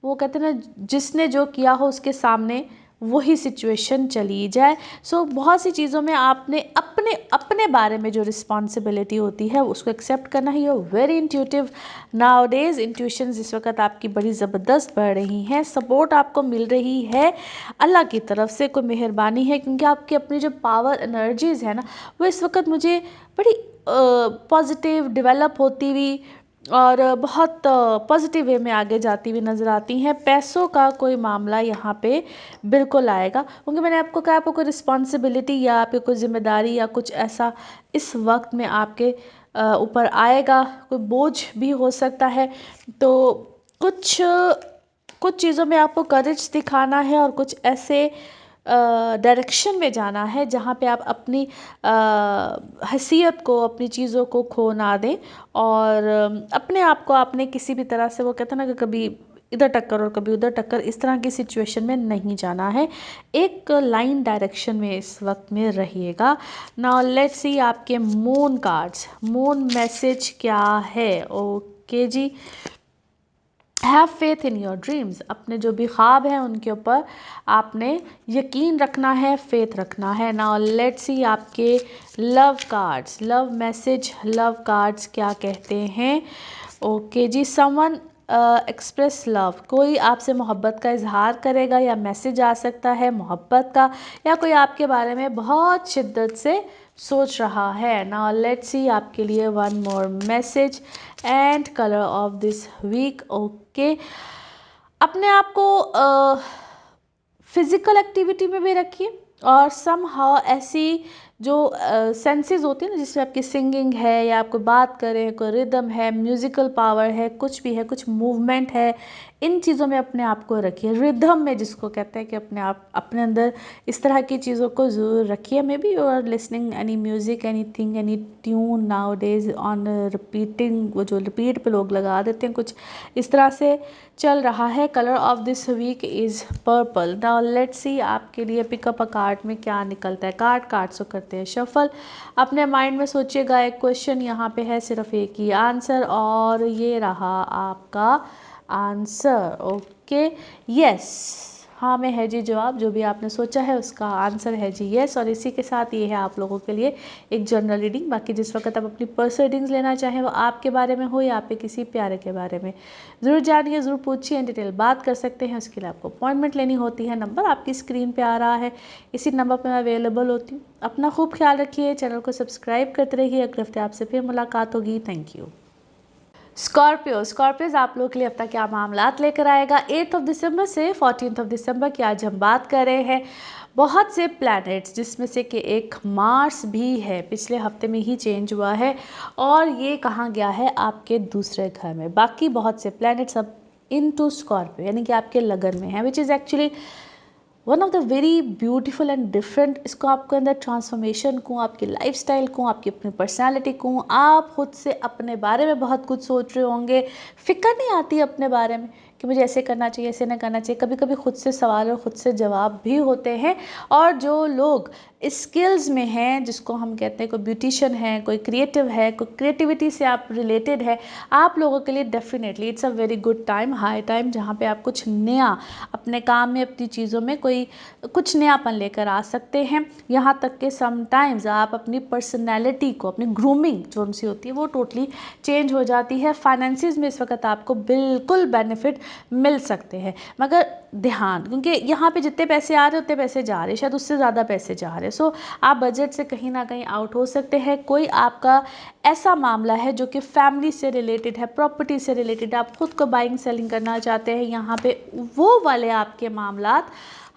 वो कहते हैं ना, जिसने जो किया हो उसके सामने वही सिचुएशन चली जाए। सो बहुत सी चीज़ों में आपने अपने अपने बारे में जो रिस्पॉन्सिबिलिटी होती है उसको एक्सेप्ट करना ही। You very intuitive nowadays. Intuitions इस वक्त आपकी बड़ी ज़बरदस्त बढ़ रही हैं, सपोर्ट आपको मिल रही है अल्लाह की तरफ से, कोई मेहरबानी है, क्योंकि आपकी अपनी जो पावर एनर्जीज़ है ना, वो इस वक्त मुझे बड़ी पॉजिटिव डेवलप होती हुई और बहुत पॉजिटिव वे में आगे जाती हुई नज़र आती हैं। पैसों का कोई मामला यहाँ पे बिल्कुल आएगा, क्योंकि मैंने आपको कहा आपको कोई रिस्पॉन्सिबिलिटी या आपकी कोई जिम्मेदारी या कुछ ऐसा इस वक्त में आपके ऊपर आएगा, कोई बोझ भी हो सकता है। तो कुछ कुछ चीज़ों में आपको करेज दिखाना है, और कुछ ऐसे डायरेक्शन में जाना है जहाँ पे आप अपनी हैसियत को, अपनी चीज़ों को खो ना दें, और अपने आप को आपने किसी भी तरह से, वो कहते हैं ना कि कभी इधर टक्कर और कभी उधर टक्कर, इस तरह की सिचुएशन में नहीं जाना है। एक लाइन डायरेक्शन में इस वक्त में रहिएगा। नाउ लेट्स सी आपके मून कार्ड्स, मून मैसेज क्या है। ओके जी, have faith in your dreams. अपने जो भी ख्वाब हैं उनके ऊपर आपने यकीन रखना है, फेथ रखना है। नाउ लेट्स सी आपके love cards, love message, love cards क्या कहते हैं। ओके जी, समवन एक्सप्रेस लव, कोई आपसे मोहब्बत का इजहार करेगा, या मैसेज आ सकता है मोहब्बत का, या कोई आपके बारे में बहुत शिद्दत से सोच रहा है। नाउ लेट्स सी आपके लिए one more message and colour of this week. Okay, अपने आप को फिज़िकल एक्टिविटी में भी रखिए, और समहाउ ऐसी जो सेंसेस होती है ना, जिसमें आपकी सिंगिंग है या आपको बात करें, कोई रिदम है, म्यूज़िकल पावर है, कुछ भी है, कुछ मूवमेंट है, इन चीज़ों में अपने आप को रखिए। रिदम में जिसको कहते हैं कि अपने आप अपने अंदर इस तरह की चीज़ों को ज़रूर रखिए। Maybe you are listening any music, anything, any tune nowadays on repeating, वो जो रिपीट पे लोग लगा देते हैं, कुछ इस तरह से चल रहा है। Colour of this week is purple. Now let's see आपके लिए पिकअप अ कार्ड में क्या निकलता है। कार्ड्स को करते हैं शफल। अपने माइंड में सोचिएगा, एक क्वेश्चन यहाँ पे है, सिर्फ एक ही आंसर, और ये रहा आपका आंसर। ओके, यस, हाँ में है जी जवाब। जो भी आपने सोचा है उसका आंसर है जी यस। और इसी के साथ ये है आप लोगों के लिए एक जनरल रीडिंग। बाकी जिस वक्त आप अपनी पर्सनल रीडिंग्स लेना चाहें, वो आपके बारे में हो या आपके किसी प्यारे के बारे में, ज़रूर जानिए, ज़रूर पूछिए, डिटेल बात कर सकते हैं। उसके लिए आपको अपॉइंटमेंट लेनी होती है। नंबर आपकी स्क्रीन पे आ रहा है, इसी नंबर पर मैं अवेलेबल होती हूँ। अपना खूब ख्याल रखिए, चैनल को सब्सक्राइब करते रहिए। अगले हफ्ते आपसे फिर मुलाकात होगी। Thank you. स्कॉर्पियोज आप लोगों के लिए हफ्ता क्या मामलात लेकर आएगा 8 दिसंबर से 14 दिसंबर की आज हम बात कर रहे हैं। बहुत से प्लैनेट्स, जिसमें से कि एक मार्स भी है, पिछले हफ्ते में ही चेंज हुआ है और ये कहाँ गया है, आपके दूसरे घर में। बाकी बहुत से प्लैनेट्स अब इनटू स्कॉर्पियो यानी कि आपके लगन में है, विच is actually one of the very beautiful and different. इसको आपके अंदर ट्रांसफॉर्मेशन को, आपकी लाइफस्टाइल को, आपकी अपनी पर्सनालिटी को, आप खुद से अपने बारे में बहुत कुछ सोच रहे होंगे। फिक्र नहीं आती अपने बारे में कि मुझे ऐसे करना चाहिए, ऐसे नहीं करना चाहिए। कभी कभी खुद से सवाल और खुद से जवाब भी होते हैं। और जो लोग स्किल्स में हैं, जिसको हम कहते हैं कोई ब्यूटिशियन है, कोई क्रिएटिव है, कोई क्रिएटिविटी से आप रिलेटेड है, आप लोगों के लिए definitely it's a very good time, high time, जहाँ पे आप कुछ नया अपने काम में, अपनी चीज़ों में कुछ नयापन लेकर आ सकते हैं। यहाँ तक कि समटाइम्स आप अपनी पर्सनैलिटी को, अपनी ग्रूमिंग जो उनसे होती है, वो टोटली चेंज हो जाती है। फाइनेंसिस में इस वक्त आपको बिल्कुल बेनिफिट मिल सकते हैं, मगर ध्यान, क्योंकि यहाँ पे जितने पैसे आ रहे उतने पैसे जा रहे, शायद उससे ज़्यादा पैसे जा रहे। सो आप बजट से कहीं ना कहीं आउट हो सकते हैं। कोई आपका ऐसा मामला है जो कि फैमिली से रिलेटेड है, प्रॉपर्टी से रिलेटेड, आप खुद को बाइंग सेलिंग करना चाहते हैं, यहाँ पे वो वाले आपके मामलात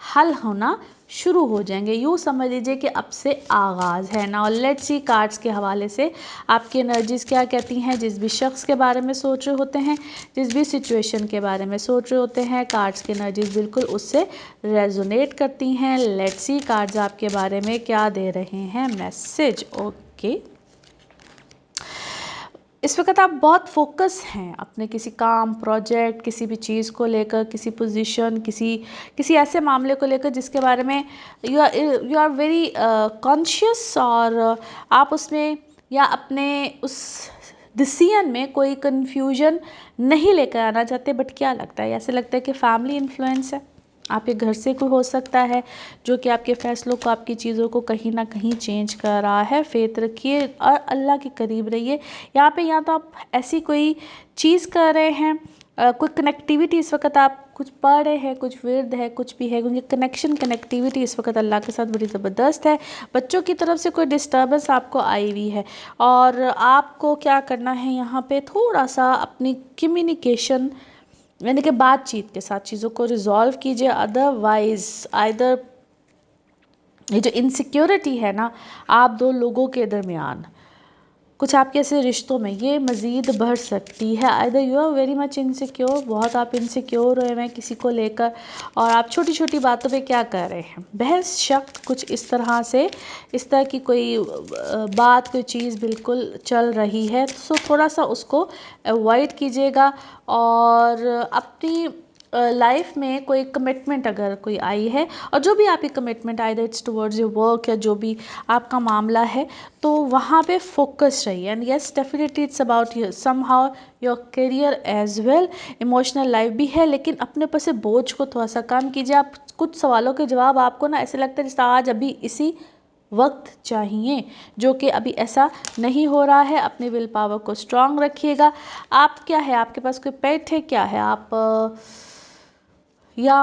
हल होना शुरू हो जाएंगे। यूँ समझ लीजिए कि अब से आगाज़ है ना। और लेट्स सी कार्ड्स के हवाले से आपकी एनर्जीज़ क्या कहती हैं। जिस भी शख्स के बारे में सोच रहे होते हैं, जिस भी सिचुएशन के बारे में सोच रहे होते हैं, कार्ड्स की एनर्जीज़ बिल्कुल उससे रेजोनेट करती हैं। लेट्स सी कार्ड्स आपके बारे में क्या दे रहे हैं मैसेज। ओके, इस वक्त आप बहुत फोकस हैं अपने किसी काम, प्रोजेक्ट, किसी भी चीज़ को लेकर, किसी पोजीशन, किसी ऐसे मामले को लेकर जिसके बारे में यू आर वेरी कॉन्शियस, और आप उसमें या अपने उस डिसीजन में कोई कन्फ्यूजन नहीं लेकर आना चाहते। बट क्या लगता है, ऐसे लगता है कि फैमिली इन्फ्लुएंस है, आपके घर से कोई हो सकता है जो कि आपके फैसलों को, आपकी चीज़ों को कहीं ना कहीं चेंज कर रहा है। फेथ रखिए और अल्लाह के करीब रहिए। यहाँ पे या तो आप ऐसी कोई चीज़ कर रहे हैं, कोई कनेक्टिविटी इस वक्त आप कुछ पढ़ रहे हैं, कुछ विर्द है, कुछ भी है, क्योंकि कनेक्टिविटी इस वक्त अल्लाह के साथ बड़ी ज़बरदस्त है। बच्चों की तरफ से कोई डिस्टर्बेंस आपको आई हुई है, और आपको क्या करना है, यहाँ पे थोड़ा सा अपनी कम्युनिकेशन यानी कि बातचीत के साथ चीज़ों को रिजॉल्व कीजिए। अदरवाइज आइदर ये जो इनसिक्योरिटी है ना आप दो लोगों के दरमियान, कुछ आपके ऐसे रिश्तों में, ये मज़ीद बढ़ सकती है। Either you are very much insecure, बहुत आप इनसिक्योर हुए हैं किसी को लेकर, और आप छोटी छोटी बातों पे क्या कर रहे हैं, बहस शक कुछ इस तरह से, इस तरह की कोई बात, कोई चीज़ बिल्कुल चल रही है। सो थोड़ा सा उसको अवॉइड कीजिएगा। और अपनी लाइफ में कोई कमिटमेंट अगर कोई आई है, और जो भी आपकी commitment either it's towards your work या जो भी आपका मामला है, तो वहाँ पे फोकस रहिए। And yes definitely it's about you somehow your career as well, emotional life भी है, लेकिन अपने ऊपर से बोझ को थोड़ा सा कम कीजिए। आप कुछ सवालों के जवाब आपको ना ऐसे लगता है जैसे आज अभी इसी वक्त चाहिए, जो कि अभी ऐसा नहीं हो रहा है। अपनी विल पावर को स्ट्रांग रखिएगा। आप क्या है, आपके पास कोई पेट है, क्या है आप या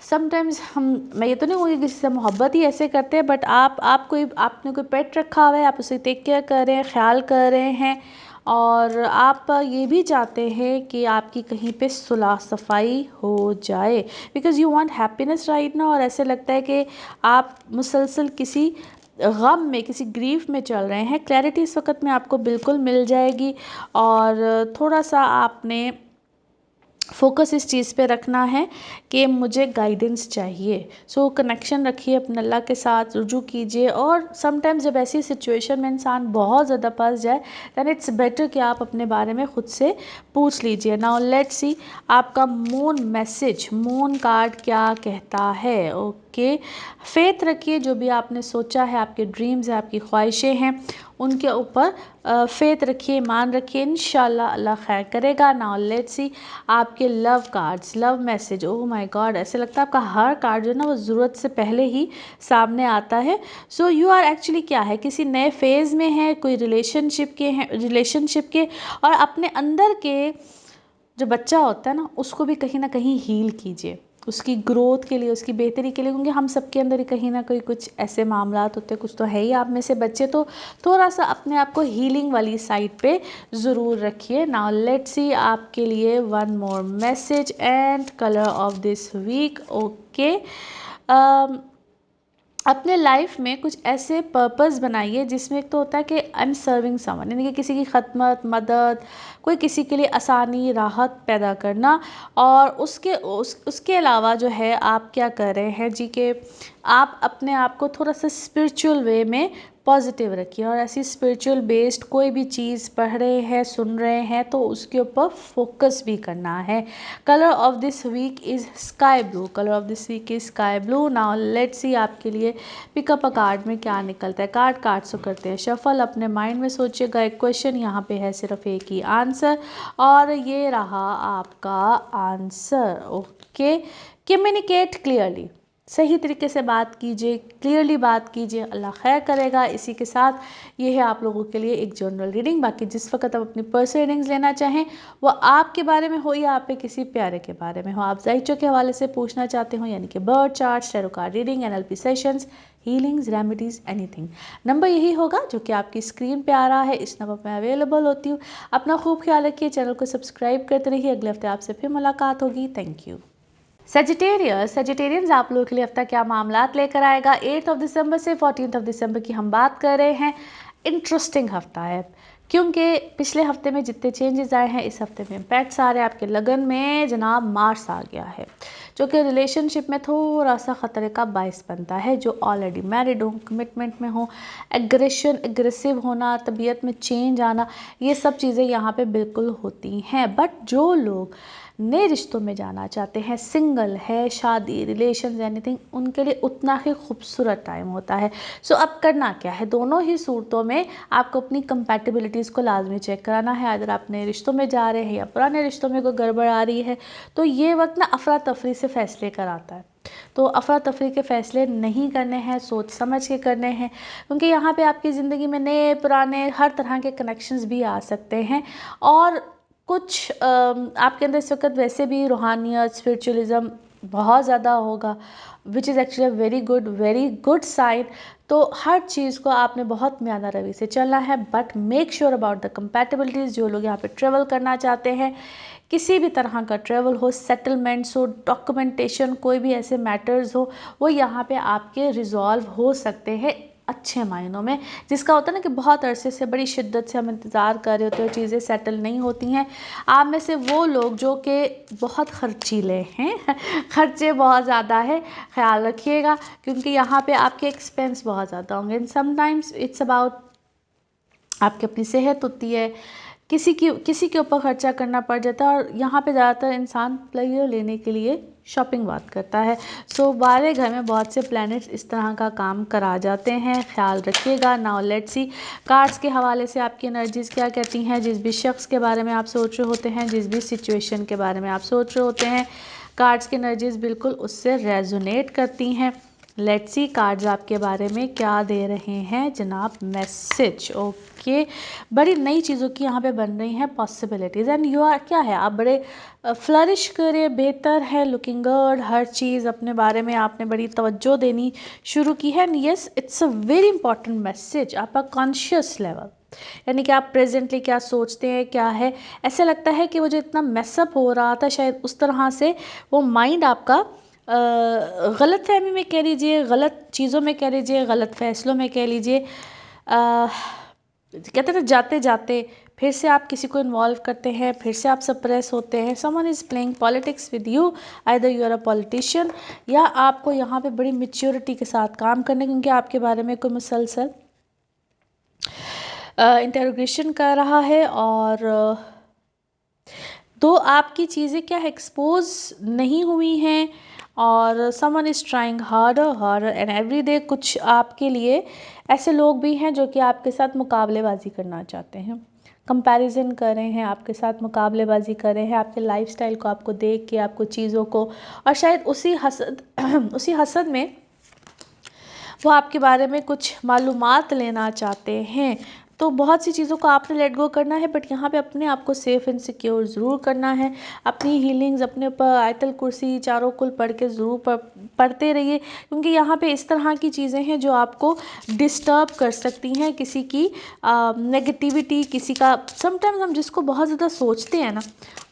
समटाइम्स मैं ये तो नहीं कहूँगी किसी से मोहब्बत ही ऐसे करते हैं, बट आपने कोई पेट रखा हुआ है, आप उसे टेक केयर कर रहे हैं, ख्याल कर रहे हैं, और आप ये भी चाहते हैं कि आपकी कहीं पे सुलह सफाई हो जाए, because you want happiness right ना। और ऐसे लगता है कि आप मुसलसल किसी गम में, किसी ग्रीफ में चल रहे हैं, क्लैरिटी इस वक्त में आपको बिल्कुल मिल जाएगी। और थोड़ा सा आपने फोकस इस चीज़ पे रखना है कि मुझे गाइडेंस चाहिए। सो कनेक्शन रखिए अपने अल्लाह के साथ, रुजू कीजिए। और समटाइम्स जब ऐसी सिचुएशन में इंसान बहुत ज़्यादा फंस जाए, दैन इट्स बेटर कि आप अपने बारे में ख़ुद से पूछ लीजिए। नाउ लेट्स सी आपका मून मैसेज, मून कार्ड क्या कहता है। ओके, फेथ रखिए, जो भी आपने सोचा है, आपके ड्रीम्स हैं, आपकी ख्वाहिशें हैं, उनके ऊपर फेथ रखिए, ईमान रखिए, इंशाल्लाह अल्लाह खैर करेगा। नाउ लेट्स सी आपके love cards, love message. Oh my God, ऐसे लगता है आपका हर कार्ड जो है ना वो ज़रूरत से पहले ही सामने आता है। सो यू आर एक्चुअली क्या है, किसी नए फेज़ में है, कोई रिलेशनशिप के और अपने अंदर के जो बच्चा होता है ना उसको भी कहीं ना कहीं हील कीजिए, उसकी ग्रोथ के लिए, उसकी बेहतरी के लिए, क्योंकि हम सबके अंदर ही कहीं ना कहीं कुछ ऐसे मामलात होते हैं, कुछ तो है ही आप में से बच्चे, तो थोड़ा सा अपने आप को हीलिंग वाली साइड पे ज़रूर रखिए। नाउ लेट्स सी आपके लिए one more message and colour of this week. Okay, अपने लाइफ में कुछ ऐसे पर्पस बनाइए जिसमें एक तो होता है कि आई एम सर्विंग समवन, यानी कि किसी की खदमत, मदद, कोई किसी के लिए आसानी, राहत पैदा करना। और उसके अलावा जो है आप क्या कर रहे हैं जी, कि आप अपने आप को थोड़ा सा स्पिरिचुअल वे में पॉजिटिव रखिए। और ऐसी स्पिरिचुअल बेस्ड कोई भी चीज़ पढ़ रहे हैं, सुन रहे हैं, तो उसके ऊपर फोकस भी करना है। Colour of this week is sky blue, colour of this week is sky blue. Now let's see आपके लिए पिकअप अ कार्ड में क्या निकलता है। कार्ड्स करते हैं शफल, अपने माइंड में सोचिएगा एक क्वेश्चन, यहाँ पे है सिर्फ एक ही आंसर, और ये रहा आपका आंसर। ओके, कम्युनिकेट क्लियरली, सही तरीके से बात कीजिए, क्लियरली बात कीजिए, अल्लाह खैर करेगा। इसी के साथ ये है आप लोगों के लिए एक जनरल रीडिंग। बाकी जिस वक्त आप अपनी पर्सनल रीडिंग्स लेना चाहें, वो आपके बारे में हो या आप पे किसी प्यारे के बारे में हो, आप ज़ाइचो के हवाले से पूछना चाहते हो, यानी कि birth chart, tarot card reading, NLP sessions, healings, remedies, anything, number यही होगा जो कि आपकी स्क्रीन पे आ रहा है, इस नंबर पर अवेलेबल होती हूँ। अपना खूब ख्याल रखिए, चैनल को सब्सक्राइब करते रहिए। अगले हफ्ते आपसे फिर मुलाकात होगी। Thank you. सेजिटेरियंस, आप लोगों के लिए हफ्ता क्या मामलात लेकर आएगा। 8 दिसंबर से 14 दिसंबर की हम बात कर रहे हैं। इंटरेस्टिंग हफ्ता है, क्योंकि पिछले हफ्ते में जितने चेंजेस आए हैं, इस हफ्ते में इम्पैक्ट्स आ रहे हैं। आपके लगन में जनाब मार्स आ गया है, जो कि रिलेशनशिप में थोड़ा सा ख़तरे का बायस बनता है। जो ऑलरेडी मैरिड हो, कमिटमेंट में हो, एग्रेसिव होना, तबीयत में चेंज आना, ये सब चीज़ें यहाँ पे बिल्कुल होती हैं। बट जो लोग नए रिश्तों में जाना चाहते हैं, सिंगल है, शादी, रिलेशन, एनीथिंग, उनके लिए उतना ही खूबसूरत टाइम होता है। सो अब करना क्या है, दोनों ही सूरतों में आपको अपनी कंपैटिबिलिटीज़ को लाजमी चेक कराना है। अगर आप नए रिश्तों में जा रहे हैं या पुराने रिश्तों में कोई गड़बड़ आ रही है, तो ये वक्त ना अफरा तफरी से फ़ैसले कराता है। तो अफरा तफरी के फ़ैसले नहीं करने हैं, सोच समझ के करने हैं, क्योंकि यहाँ पे आपकी ज़िंदगी में नए पुराने हर तरह के कनेक्शंस भी आ सकते हैं। और कुछ आपके अंदर इस वक्त वैसे भी रूहानियत, स्पिरिचुअलिज़म बहुत ज़्यादा होगा, which is actually very good sign. तो हर चीज़ को आपने बहुत म्याना रवि से चलना है। But make sure about the compatibilities. जो लोग यहाँ पे ट्रेवल करना चाहते हैं, किसी भी तरह का ट्रेवल हो, सेटलमेंट्स हो, डॉक्यूमेंटेशन, कोई भी ऐसे मैटर्स हो, वो यहाँ पे आपके रिजॉल्व हो सकते हैं अच्छे मायनों में। जिसका होता है ना कि बहुत अरसे से बड़ी शिद्दत से हम इंतज़ार कर रहे होते हैं, चीज़ें सेटल नहीं होती हैं। आप में से वो लोग जो कि बहुत खर्चीले हैं खर्चे बहुत ज़्यादा है, ख्याल रखिएगा, क्योंकि यहाँ पे आपके एक्सपेंस बहुत ज़्यादा होंगे। एंड समटाइम्स इट्स अबाउट आपकी अपनी सेहत होती है, किसी के ऊपर खर्चा करना पड़ जाता है। और यहाँ पे ज़्यादातर इंसान प्लेजर लेने के लिए शॉपिंग बात करता है। सो वाले घर में बहुत से प्लैनेट्स इस तरह का काम करा जाते हैं, ख्याल रखिएगा। नाउ लेट्स सी कार्ड्स के हवाले से आपकी एनर्जीज़ क्या कहती हैं। जिस भी शख्स के बारे में आप सोच रहे होते हैं, जिस भी सिचुएशन के बारे में आप सोच रहे होते हैं, कार्ड्स की एनर्जीज़ बिल्कुल उससे रेजोनेट करती हैं। लेट्स सी कार्ड्स आपके बारे में क्या दे रहे हैं जनाब मैसेज। ओके, बड़ी नई चीज़ों की यहाँ पे बन रही हैं पॉसिबिलिटीज़। एंड यू आर क्या है, आप बड़े फ्लरिश करें, बेहतर है, लुकिंग गुड, हर चीज़ अपने बारे में आपने बड़ी तवज्जो देनी शुरू की है। And yes, it's a very important message. आपका कॉन्शियस लेवल, यानी कि आप प्रेजेंटली क्या सोचते हैं, क्या है, ऐसा लगता है कि वो जो इतना मैसअप हो रहा था, शायद उस तरह से वो माइंड आपका गलतफहमी में कह लीजिए, गलत चीज़ों में कह लीजिए, गलत फैसलों में कह लीजिए, कहते हैं ना जाते जाते फिर से आप किसी को इन्वॉल्व करते हैं, फिर से आप सप्रेस होते हैं। Someone is playing politics with you, either you are a politician, या आपको यहाँ पे बड़ी मेच्योरिटी के साथ काम करने, क्योंकि आपके बारे में कोई मुसलसल इंटेरोगेशन कर रहा है। और तो आपकी चीज़ें क्या एक्सपोज नहीं हुई हैं, और someone is trying harder and every day. कुछ आपके लिए ऐसे लोग भी हैं जो कि आपके साथ मुकाबलेबाजी करना चाहते हैं, कंपैरिजन कर रहे हैं, आपके साथ मुकाबलेबाजी कर रहे हैं, आपके लाइफस्टाइल को, आपको देख के, आपको चीज़ों को, और शायद उसी हसद में वो आपके बारे में कुछ मालूमात लेना चाहते हैं। तो बहुत सी चीज़ों को आपने लेट गो करना है, बट यहाँ पे अपने आप को सेफ एंड सिक्योर ज़रूर करना है। अपनी हीलिंग्स अपने ऊपर आयतल कुर्सी चारों कुल पढ़ के ज़रूर पढ़ते रहिए, क्योंकि यहाँ पे इस तरह की चीज़ें हैं जो आपको डिस्टर्ब कर सकती हैं। किसी की नेगेटिविटी, किसी का, समटाइम्स हम जिसको बहुत ज़्यादा सोचते हैं ना,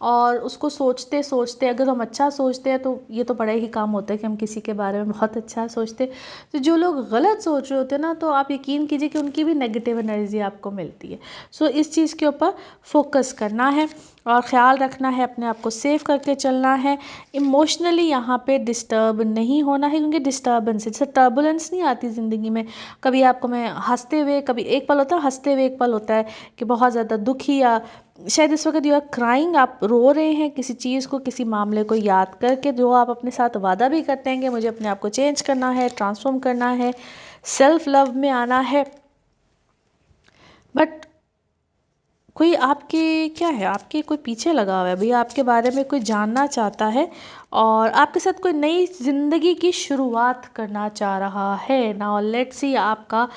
और उसको सोचते सोचते अगर हम अच्छा सोचते हैं, तो ये तो बड़ा ही काम होता है कि हम किसी के बारे में बहुत अच्छा सोचते हैं। तो जो लोग गलत सोच रहे होते हैं ना, तो आप यकीन कीजिए कि उनकी भी नेगेटिव एनर्जी आपको मिलती है। सो इस चीज़ के ऊपर फोकस करना है और ख़्याल रखना है, अपने आप को सेव करके चलना है। इमोशनली यहाँ पे डिस्टर्ब नहीं होना है, क्योंकि डिस्टर्बेंस, जैसे टर्बुलेंस नहीं आती ज़िंदगी में, कभी आपको मैं हंसते हुए, कभी एक पल होता है हंसते हुए, एक पल होता है कि बहुत ज़्यादा दुखी, या शायद इस वक्त यू आर क्राइंग, आप रो रहे हैं किसी चीज़ को, किसी मामले को याद करके, जो आप अपने साथ वादा भी करते हैं कि मुझे अपने आप को चेंज करना है, ट्रांसफॉर्म करना है, सेल्फ लव में आना है। बट कोई आपके क्या है, आपके कोई पीछे लगा हुआ है भैया, आपके बारे में कोई जानना चाहता है और आपके साथ कोई नई ज़िंदगी की शुरुआत करना चाह रहा है। नाउ लेट्स सी आपका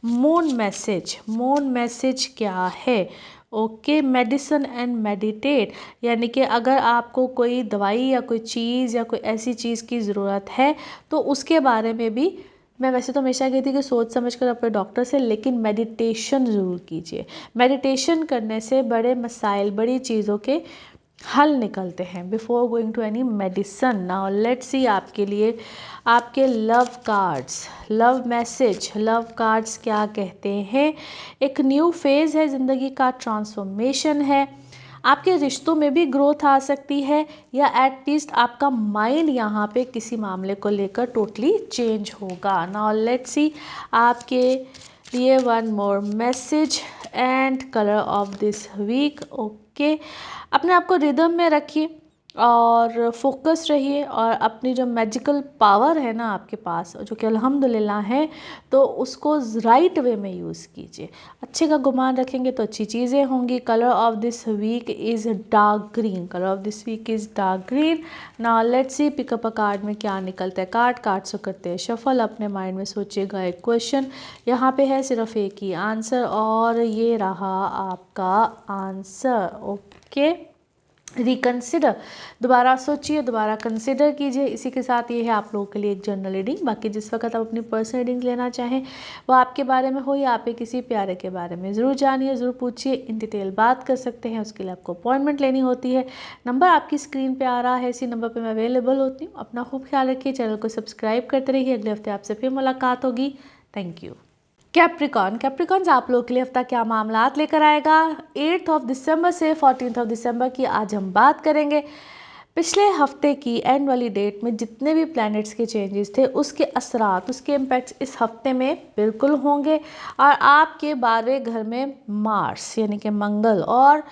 मून मैसेज क्या है। ओके, मेडिसिन एंड मेडिटेट, यानी कि अगर आपको कोई दवाई या कोई चीज़ या कोई ऐसी चीज़ की ज़रूरत है, तो उसके बारे में भी, मैं वैसे तो हमेशा कहती कि सोच समझ कर अपने डॉक्टर से, लेकिन मेडिटेशन ज़रूर कीजिए। मेडिटेशन करने से बड़े मसाइल, बड़ी चीज़ों के हल निकलते हैं before going to any medicine. Now let's see आपके लिए आपके love cards, love message, love cards क्या कहते हैं। एक न्यू फेज़ है ज़िंदगी का, ट्रांसफॉर्मेशन है, आपके रिश्तों में भी ग्रोथ आ सकती है, या एटलीस्ट आपका माइंड यहाँ पे किसी मामले को लेकर टोटली चेंज होगा। नाउ लेट्स सी आपके लिए one more message and colour of this week. Okay, अपने आप को रिदम में रखिए और फोकस रहिए, और अपनी जो मैजिकल पावर है ना आपके पास, जो कि अल्हम्दुलिल्लाह है, तो उसको राइट वे में यूज़ कीजिए। अच्छे का गुमान रखेंगे तो अच्छी चीज़ें होंगी। Colour of this week is dark green, colour of this week is dark green. Now let's see pickup a card में क्या निकलता है। कार्ड से करते हैं शफल। अपने माइंड में सोचिएगा एक क्वेश्चन, यहाँ पे है सिर्फ एक ही आंसर, और ये रहा आपका आंसर। ओके, रिकन्सिडर, दोबारा सोचिए, दोबारा कंसिडर कीजिए। इसी के साथ ये है आप लोगों के लिए एक जनरल रीडिंग। बाकी जिस वक्त आप अपनी पर्सनल रीडिंग लेना चाहें, वो आपके बारे में हो या आप किसी प्यारे के बारे में, ज़रूर जानिए, ज़रूर पूछिए, इन डिटेल बात कर सकते हैं। उसके लिए आपको अपॉइंटमेंट लेनी होती है। नंबर आपकी स्क्रीन पर आ रहा है, इसी नंबर पर मैं अवेलेबल होती हूँ। अपना खूब ख्याल रखिए, चैनल को सब्सक्राइब करते रहिए। अगले हफ्ते आपसे फिर मुलाकात होगी। Thank you. कैप्रिकॉन्स आप लोगों के लिए हफ्ता क्या मामलात लेकर आएगा 8 दिसंबर से 14 दिसंबर की आज हम बात करेंगे। पिछले हफ्ते की एंड वाली डेट में जितने भी प्लैनेट्स के चेंजेस थे, उसके असरात, उसके इम्पैक्ट्स इस हफ्ते में बिल्कुल होंगे। और आपके 12वें घर में मार्स यानी कि मंगल, और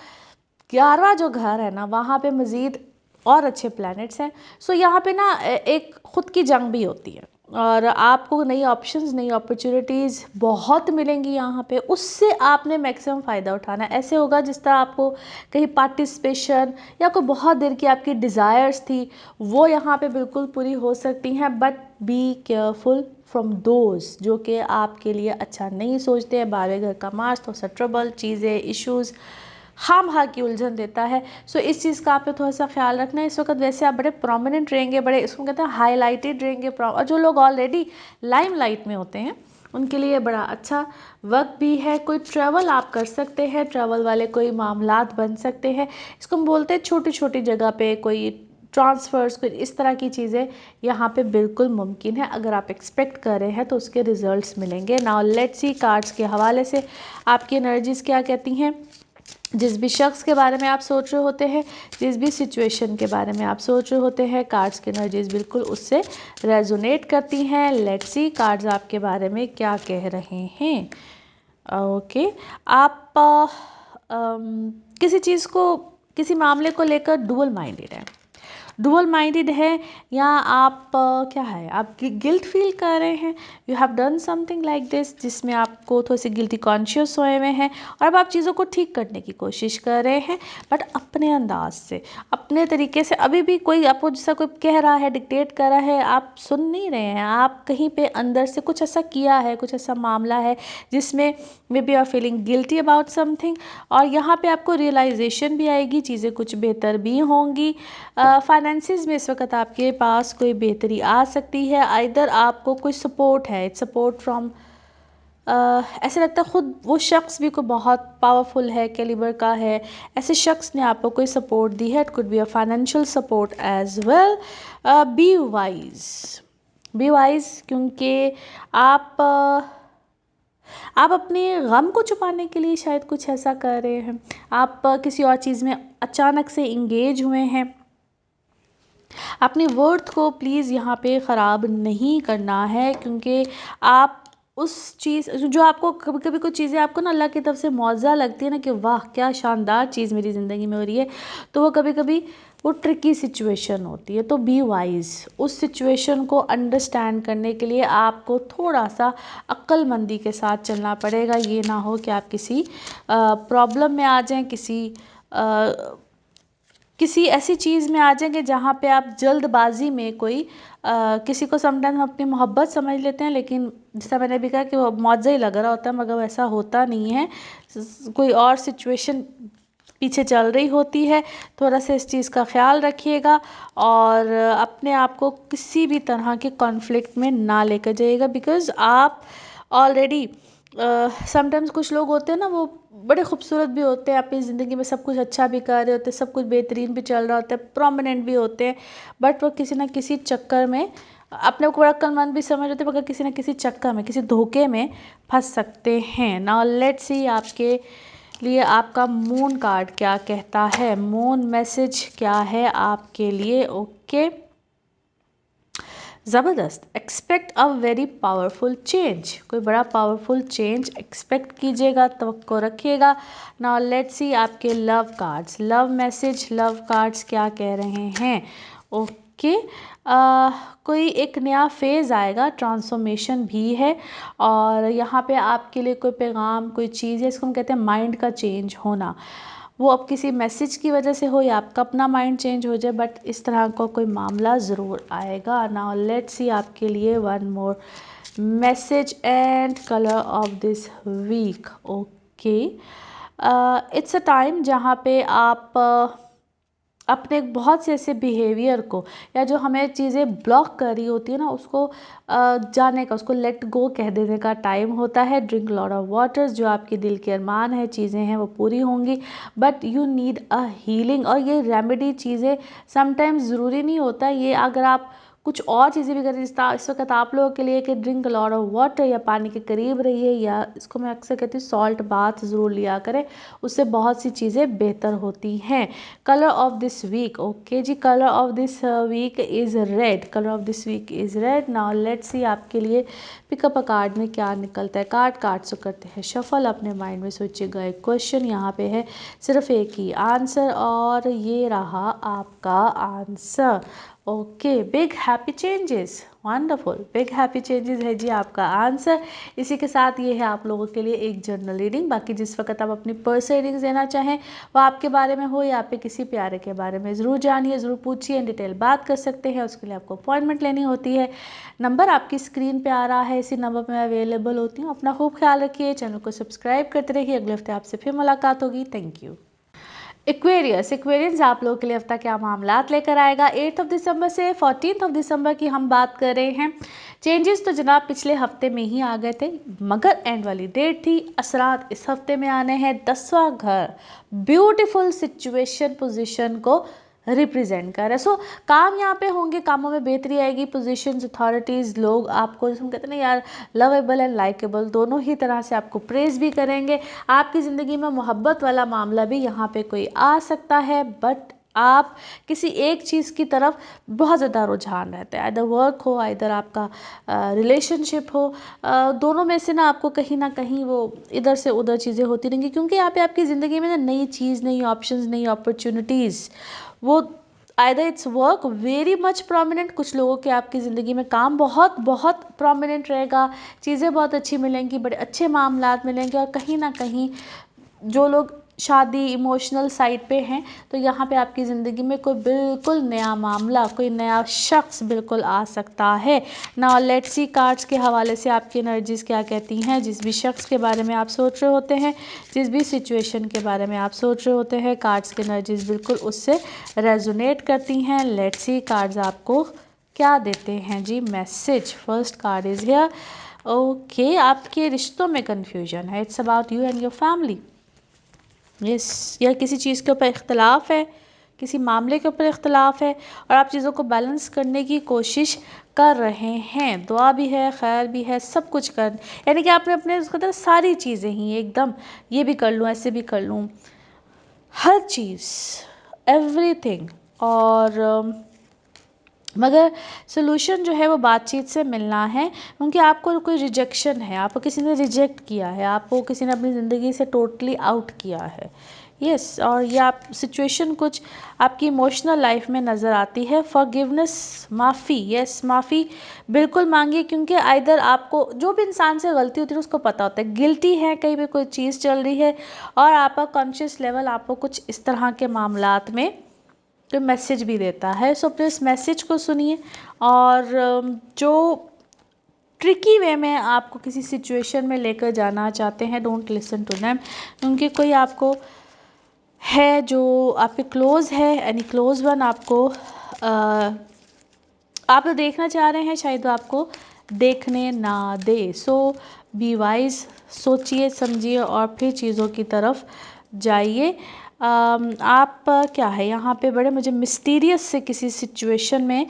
11वां जो घर है ना, वहाँ पे मज़ीद और अच्छे प्लैनेट्स हैं। सो यहाँ पे ना एक ख़ुद की जंग भी होती है, और आपको नई ऑप्शंस, नई अपॉर्चुनिटीज़ बहुत मिलेंगी यहाँ पे। उससे आपने मैक्सिमम फ़ायदा उठाना है। ऐसे होगा जिस तरह आपको कहीं पार्टिसिपेशन या कोई बहुत देर की आपकी डिज़ायर्स थी, वो यहाँ पे बिल्कुल पूरी हो सकती हैं। But be careful from those जो कि आपके लिए अच्छा नहीं सोचते हैं। 12वें घर का मार्स तो ट्रबल, चीज़ें, इश्यूज़, खामखा की उलझन देता है। सो इस चीज़ का आप पे थोड़ा सा ख्याल रखना है। इस वक्त वैसे आप बड़े प्रोमिनेंट रहेंगे, बड़े इसको कहते हैं हाईलाइटेड रहेंगे, और जो लोग ऑलरेडी लाइमलाइट में होते हैं उनके लिए बड़ा अच्छा वक्त भी है। कोई ट्रैवल आप कर सकते हैं, ट्रैवल वाले कोई मामलात बन सकते हैं। इसको हम बोलते हैं छोटी छोटी जगह पे कोई ट्रांसफ़र्स, कुछ इस तरह की चीज़ें यहाँ पे बिल्कुल मुमकिन है। अगर आप एक्सपेक्ट कर रहे हैं तो उसके रिजल्ट्स मिलेंगे। नाउ लेट्स सी कार्ड्स के हवाले से आपकी एनर्जीज़ क्या कहती हैं। जिस भी शख्स के बारे में आप सोच रहे होते हैं, जिस भी सिचुएशन के बारे में आप सोच रहे होते हैं, कार्ड्स की एनर्जीज बिल्कुल उससे रेजोनेट करती हैं। लेट्स सी कार्ड्स आपके बारे में क्या कह रहे हैं। ओके, आप किसी चीज़ को, किसी मामले को लेकर डुअल माइंडेड है, डुअल माइंडेड है, या आप क्या है, आप गिल्ट फील कर रहे हैं। You have done something like this, जिसमें आपको थोड़ी सी गिल्टी कॉन्शियस हुए हुए हैं, और अब आप चीज़ों को ठीक करने की कोशिश कर रहे हैं, बट अपने अंदाज से, अपने तरीके से। अभी भी कोई आपको जैसा कोई कह रहा है, डिक्टेट कर रहा है, आप सुन नहीं रहे हैं। आप कहीं पे अंदर से कुछ ऐसा किया है, कुछ ऐसा मामला है जिसमें maybe are feeling guilty about something, और यहाँ पे आपको रियलाइजेशन भी आएगी, चीज़ें कुछ बेहतर भी होंगी। फाइनेंसिस में इस वक्त आपके पास कोई बेहतरी आ सकती है। आइदर आपको कोई सपोर्ट है, इट्स सपोर्ट फ्रॉम, ऐसे लगता है खुद वो शख्स भी कोई बहुत पावरफुल है, कैलिबर का है, ऐसे शख्स ने आपको कोई सपोर्ट दी है। It could be a financial support as well. Be wise, be wise, क्योंकि आप अपने गम को छुपाने के लिए शायद कुछ ऐसा कर रहे हैं। आप किसी और चीज़ में अचानक से इंगेज हुए हैं। अपनी वर्थ को प्लीज़ यहाँ पे ख़राब नहीं करना है, क्योंकि आप उस चीज़ जो आपको कभी कभी कुछ चीज़ें आपको ना अल्लाह की तरफ से मौज़ा लगती है ना, कि वाह क्या शानदार चीज़ मेरी ज़िंदगी में हो रही है, तो वो कभी कभी वो ट्रिकी सिचुएशन होती है। तो बी वाइज, उस सिचुएशन को अंडरस्टैंड करने के लिए आपको थोड़ा सा अक्लमंदी के साथ चलना पड़ेगा। ये ना हो कि आप किसी प्रॉब्लम में आ जाएं, किसी ऐसी चीज़ में आ जाएंगे जहाँ पे आप जल्दबाजी में कोई किसी को समटाइम हम अपनी मोहब्बत समझ लेते हैं, लेकिन जैसा मैंने भी कहा कि वो मौजा ही लग रहा होता है, मगर वैसा होता नहीं है, कोई और सिचुएशन पीछे चल रही होती है। थोड़ा सा इस चीज़ का ख्याल रखिएगा, और अपने आप को किसी भी तरह के कॉन्फ्लिक्ट में ना लेकर जाइएगा, बिकॉज़ आप ऑलरेडी समटाइम्स कुछ लोग होते हैं ना, वो बड़े खूबसूरत भी होते हैं, अपनी ज़िंदगी में सब कुछ अच्छा भी कर रहे होते हैं, सब कुछ बेहतरीन भी चल रहा होता है, प्रोमिनेंट भी होते हैं, बट वो किसी ना किसी चक्कर में अपने को बड़ा अक्लमंद भी समझ होते हैं, मगर किसी ना किसी चक्कर में, किसी धोखे में फंस सकते हैं। नाउ लेट्स सी आपके लिए आपका मून कार्ड क्या कहता है। मून मैसेज क्या है आपके लिए। ओके, ज़बरदस्त। Expect a very powerful change, कोई बड़ा पावरफुल चेंज एक्सपेक्ट कीजिएगा, तवक्को रखिएगा। नाउ लेट्स सी आपके love cards, love message, love cards क्या कह रहे हैं। ओके, कोई एक नया फेज़ आएगा, ट्रांसफॉर्मेशन भी है, और यहाँ पे आपके लिए कोई पैगाम, कोई चीज़ है, इसको हम कहते हैं माइंड का चेंज होना। वो अब किसी मैसेज की वजह से हो या आपका अपना माइंड चेंज हो जाए, बट इस तरह का कोई मामला ज़रूर आएगा। नाउ लेट्स सी आपके लिए one more message and colour of this week. Okay, it's a time जहाँ पे आप अपने बहुत से ऐसे बिहेवियर को, या जो हमें चीज़ें ब्लॉक कर रही होती है ना, उसको जाने का, उसको लेट गो कह देने का टाइम होता है। ड्रिंक लॉट ऑफ वाटर्स, जो आपके दिल के अरमान है, चीज़ें हैं वो पूरी होंगी, but you need a healing. और ये रेमेडी चीज़ें समटाइम्स ज़रूरी नहीं होता, ये अगर आप कुछ और चीज़ें भी करें, इस वक्त आप लोगों के लिए कि ड्रिंक लॉट ऑफ वाटर, या पानी के करीब रहिए, या इसको मैं अक्सर कहती हूँ सॉल्ट बाथ ज़रूर लिया करें, उससे बहुत सी चीज़ें बेहतर होती हैं। Colour of this week, okay जी, colour of this week is red, colour of this week is red. Now let's see आपके लिए पिकअप अ कार्ड में क्या निकलता है। कार्ड से करते हैं शफल, अपने माइंड में सोचिएगा एक क्वेश्चन, यहाँ पे है सिर्फ एक ही आंसर, और ये रहा आपका answer. Okay, big happy changes, wonderful, big happy changes है जी आपका आंसर। इसी के साथ ये है आप लोगों के लिए एक जनरल रीडिंग। बाकी जिस वक्त आप अपनी पर्सनल रीडिंग देना चाहें, वो आपके बारे में हो या आपके किसी प्यारे के बारे में, ज़रूर जानिए, ज़रूर पूछिए, इन डिटेल बात कर सकते हैं। उसके लिए आपको अपॉइंटमेंट लेनी होती है। नंबर आपकी स्क्रीन पे आ रहा है, इसी नंबर पर मैं अवेलेबल होती हूँ। अपना खूब ख्याल रखिए, चैनल को सब्सक्राइब करते रहिए। अगले हफ्ते आपसे फिर मुलाकात होगी। Thank you. एक्वेरियंस आप लोगों के लिए हफ्ता क्या मामलात लेकर आएगा। 8 दिसंबर से 14 दिसंबर की हम बात कर रहे हैं। चेंजेस तो जनाब पिछले हफ्ते में ही आ गए थे, मगर एंड वाली डेट थी, असरात इस हफ्ते में आने हैं। 10वां घर ब्यूटीफुल सिचुएशन पोजीशन को रिप्रेजेंट कर रहा है। सो काम यहाँ पे होंगे, कामों में बेहतरी आएगी, पोजीशंस, अथॉरिटीज़, लोग आपको जैसे हम कहते हैं ना यार लवेबल एंड लाइकेबल, दोनों ही तरह से आपको प्रेज भी करेंगे। आपकी ज़िंदगी में मोहब्बत वाला मामला भी यहाँ पे कोई आ सकता है, बट आप किसी एक चीज़ की तरफ बहुत ज़्यादा रुझान रहते हैं, इधर वर्क हो, इधर आपका रिलेशनशिप हो, दोनों में से ना कहीं वो इधर से उधर चीज़ें होती रहेंगी, क्योंकि यहाँ पे आपकी ज़िंदगी में ना नई चीज़, नई ऑप्शंस, नई अपॉर्चुनिटीज़, वो either it's work very much prominent, कुछ लोगों के आपकी ज़िंदगी में काम बहुत बहुत प्रोमिनेंट रहेगा, चीज़ें बहुत अच्छी मिलेंगी, बड़े अच्छे मामलात मिलेंगे, और कहीं ना कहीं जो लोग शादी इमोशनल साइड पे हैं, तो यहाँ पे आपकी ज़िंदगी में कोई बिल्कुल नया मामला, कोई नया शख्स बिल्कुल आ सकता है। नाउ लेट्स सी कार्ड्स के हवाले से आपकी एनर्जीज़ क्या कहती हैं। जिस भी शख्स के बारे में आप सोच रहे होते हैं, जिस भी सिचुएशन के बारे में आप सोच रहे होते हैं, कार्ड्स की एनर्जीज़ बिल्कुल उससे रेजोनेट करती हैं। लेट्स सी कार्ड्स आपको क्या देते हैं जी message. First card is here. Okay, आपके रिश्तों में कन्फ्यूजन है, it's about you and your family. Yes, या किसी चीज़ के ऊपर इख्तलाफ है, किसी मामले के ऊपर इख्तलाफ है, और आप चीज़ों को बैलेंस करने की कोशिश कर रहे हैं। दुआ भी है, खैर भी है, सब कुछ कर, यानी कि आपने अपने उसको तो सारी चीज़ें ही एकदम, ये भी कर लूँ, ऐसे भी कर लूँ, हर चीज़, एवरीथिंग। और मगर सोल्यूशन जो है वो बातचीत से मिलना है, क्योंकि आपको कोई रिजेक्शन है, आपको किसी ने रिजेक्ट किया है, आपको किसी ने अपनी ज़िंदगी से टोटली आउट किया है। यस, और ये आप सिचुएशन कुछ आपकी इमोशनल लाइफ में नज़र आती है। फॉरगिवनेस, माफ़ी, यस माफ़ी बिल्कुल मांगिए, क्योंकि आइदर आपको जो भी इंसान से गलती होती है उसको पता होता है, गिल्टी है, कहीं पे कोई चीज़ चल रही है, और आपका कॉन्शियस लेवल आपको कुछ इस तरह के मामलात में तो मैसेज भी देता है। सो प्लीज़ मैसेज को सुनिए, और जो ट्रिकी वे में आपको किसी सिचुएशन में लेकर जाना चाहते हैं, डोंट लिसन टू देम, क्योंकि कोई आपको है जो आपके क्लोज़ है, एनी क्लोज़ वन आपको आप तो देखना चाह रहे हैं, शायद वो आपको देखने ना दे। सो बी वाइज, सोचिए समझिए और फिर चीज़ों की तरफ जाइए। आप क्या है यहाँ पे बड़े मुझे मिस्टीरियस से किसी सिचुएशन में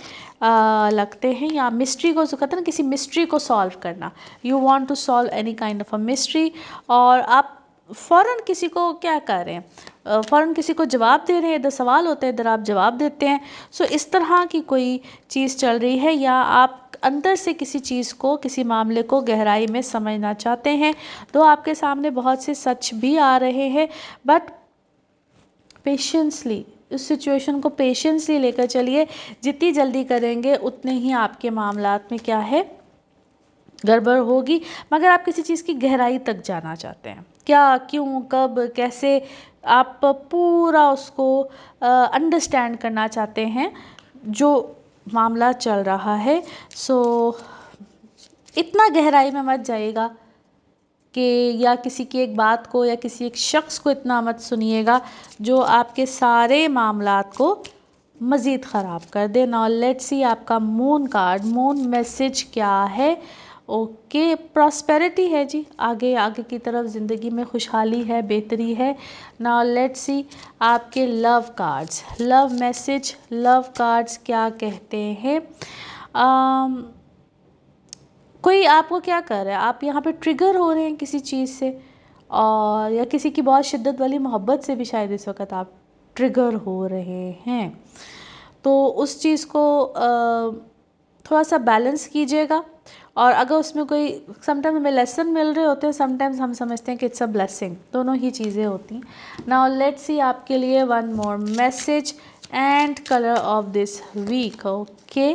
लगते हैं, या मिस्ट्री को जो कहते हैं ना, किसी मिस्ट्री को सॉल्व करना, you want to solve any kind of a mystery, और आप फ़ौरन किसी को क्या कर रहे हैं, फ़ौरन किसी को जवाब दे रहे हैं, इधर सवाल होता है, इधर आप जवाब देते हैं। सो इस तरह की कोई चीज़ चल रही है, या आप अंदर से किसी चीज़ को, किसी मामले को गहराई में समझना चाहते हैं, तो आपके सामने बहुत से सच भी आ रहे हैं, बट पेशेंसली उस सिचुएशन को पेशेंसली लेकर चलिए। जितनी जल्दी करेंगे उतने ही आपके मामलात में क्या है, गड़बड़ होगी। मगर आप किसी चीज़ की गहराई तक जाना चाहते हैं, क्या, क्यों, कब, कैसे, आप पूरा उसको अंडरस्टैंड करना चाहते हैं जो मामला चल रहा है। सो इतना गहराई में मत जाइएगा कि, या किसी की एक बात को या किसी एक शख्स को इतना मत सुनिएगा जो आपके सारे मामलात को मज़ीद ख़राब कर दे। नाउ लेट्स सी आपका मून कार्ड, मून मैसेज क्या है। ओके, प्रॉस्पेरिटी है जी, आगे आगे की तरफ ज़िंदगी में खुशहाली है, बेहतरी है। नाउ लेट्स सी आपके love cards, love message, love cards क्या कहते हैं। कोई आपको क्या कर रहा है, आप यहाँ पे ट्रिगर हो रहे हैं किसी चीज़ से, और या किसी की बहुत शिद्दत वाली मोहब्बत से भी शायद इस वक्त आप ट्रिगर हो रहे हैं। तो उस चीज़ को थोड़ा सा बैलेंस कीजिएगा, और अगर उसमें कोई समटाइम हमें लेसन मिल रहे होते हैं, समटाइम्स हम समझते हैं कि इट्स अ ब्लेसिंग, दोनों ही चीज़ें होती हैं। नाउ लेट्स सी आपके लिए one more message and colour of this week. Okay,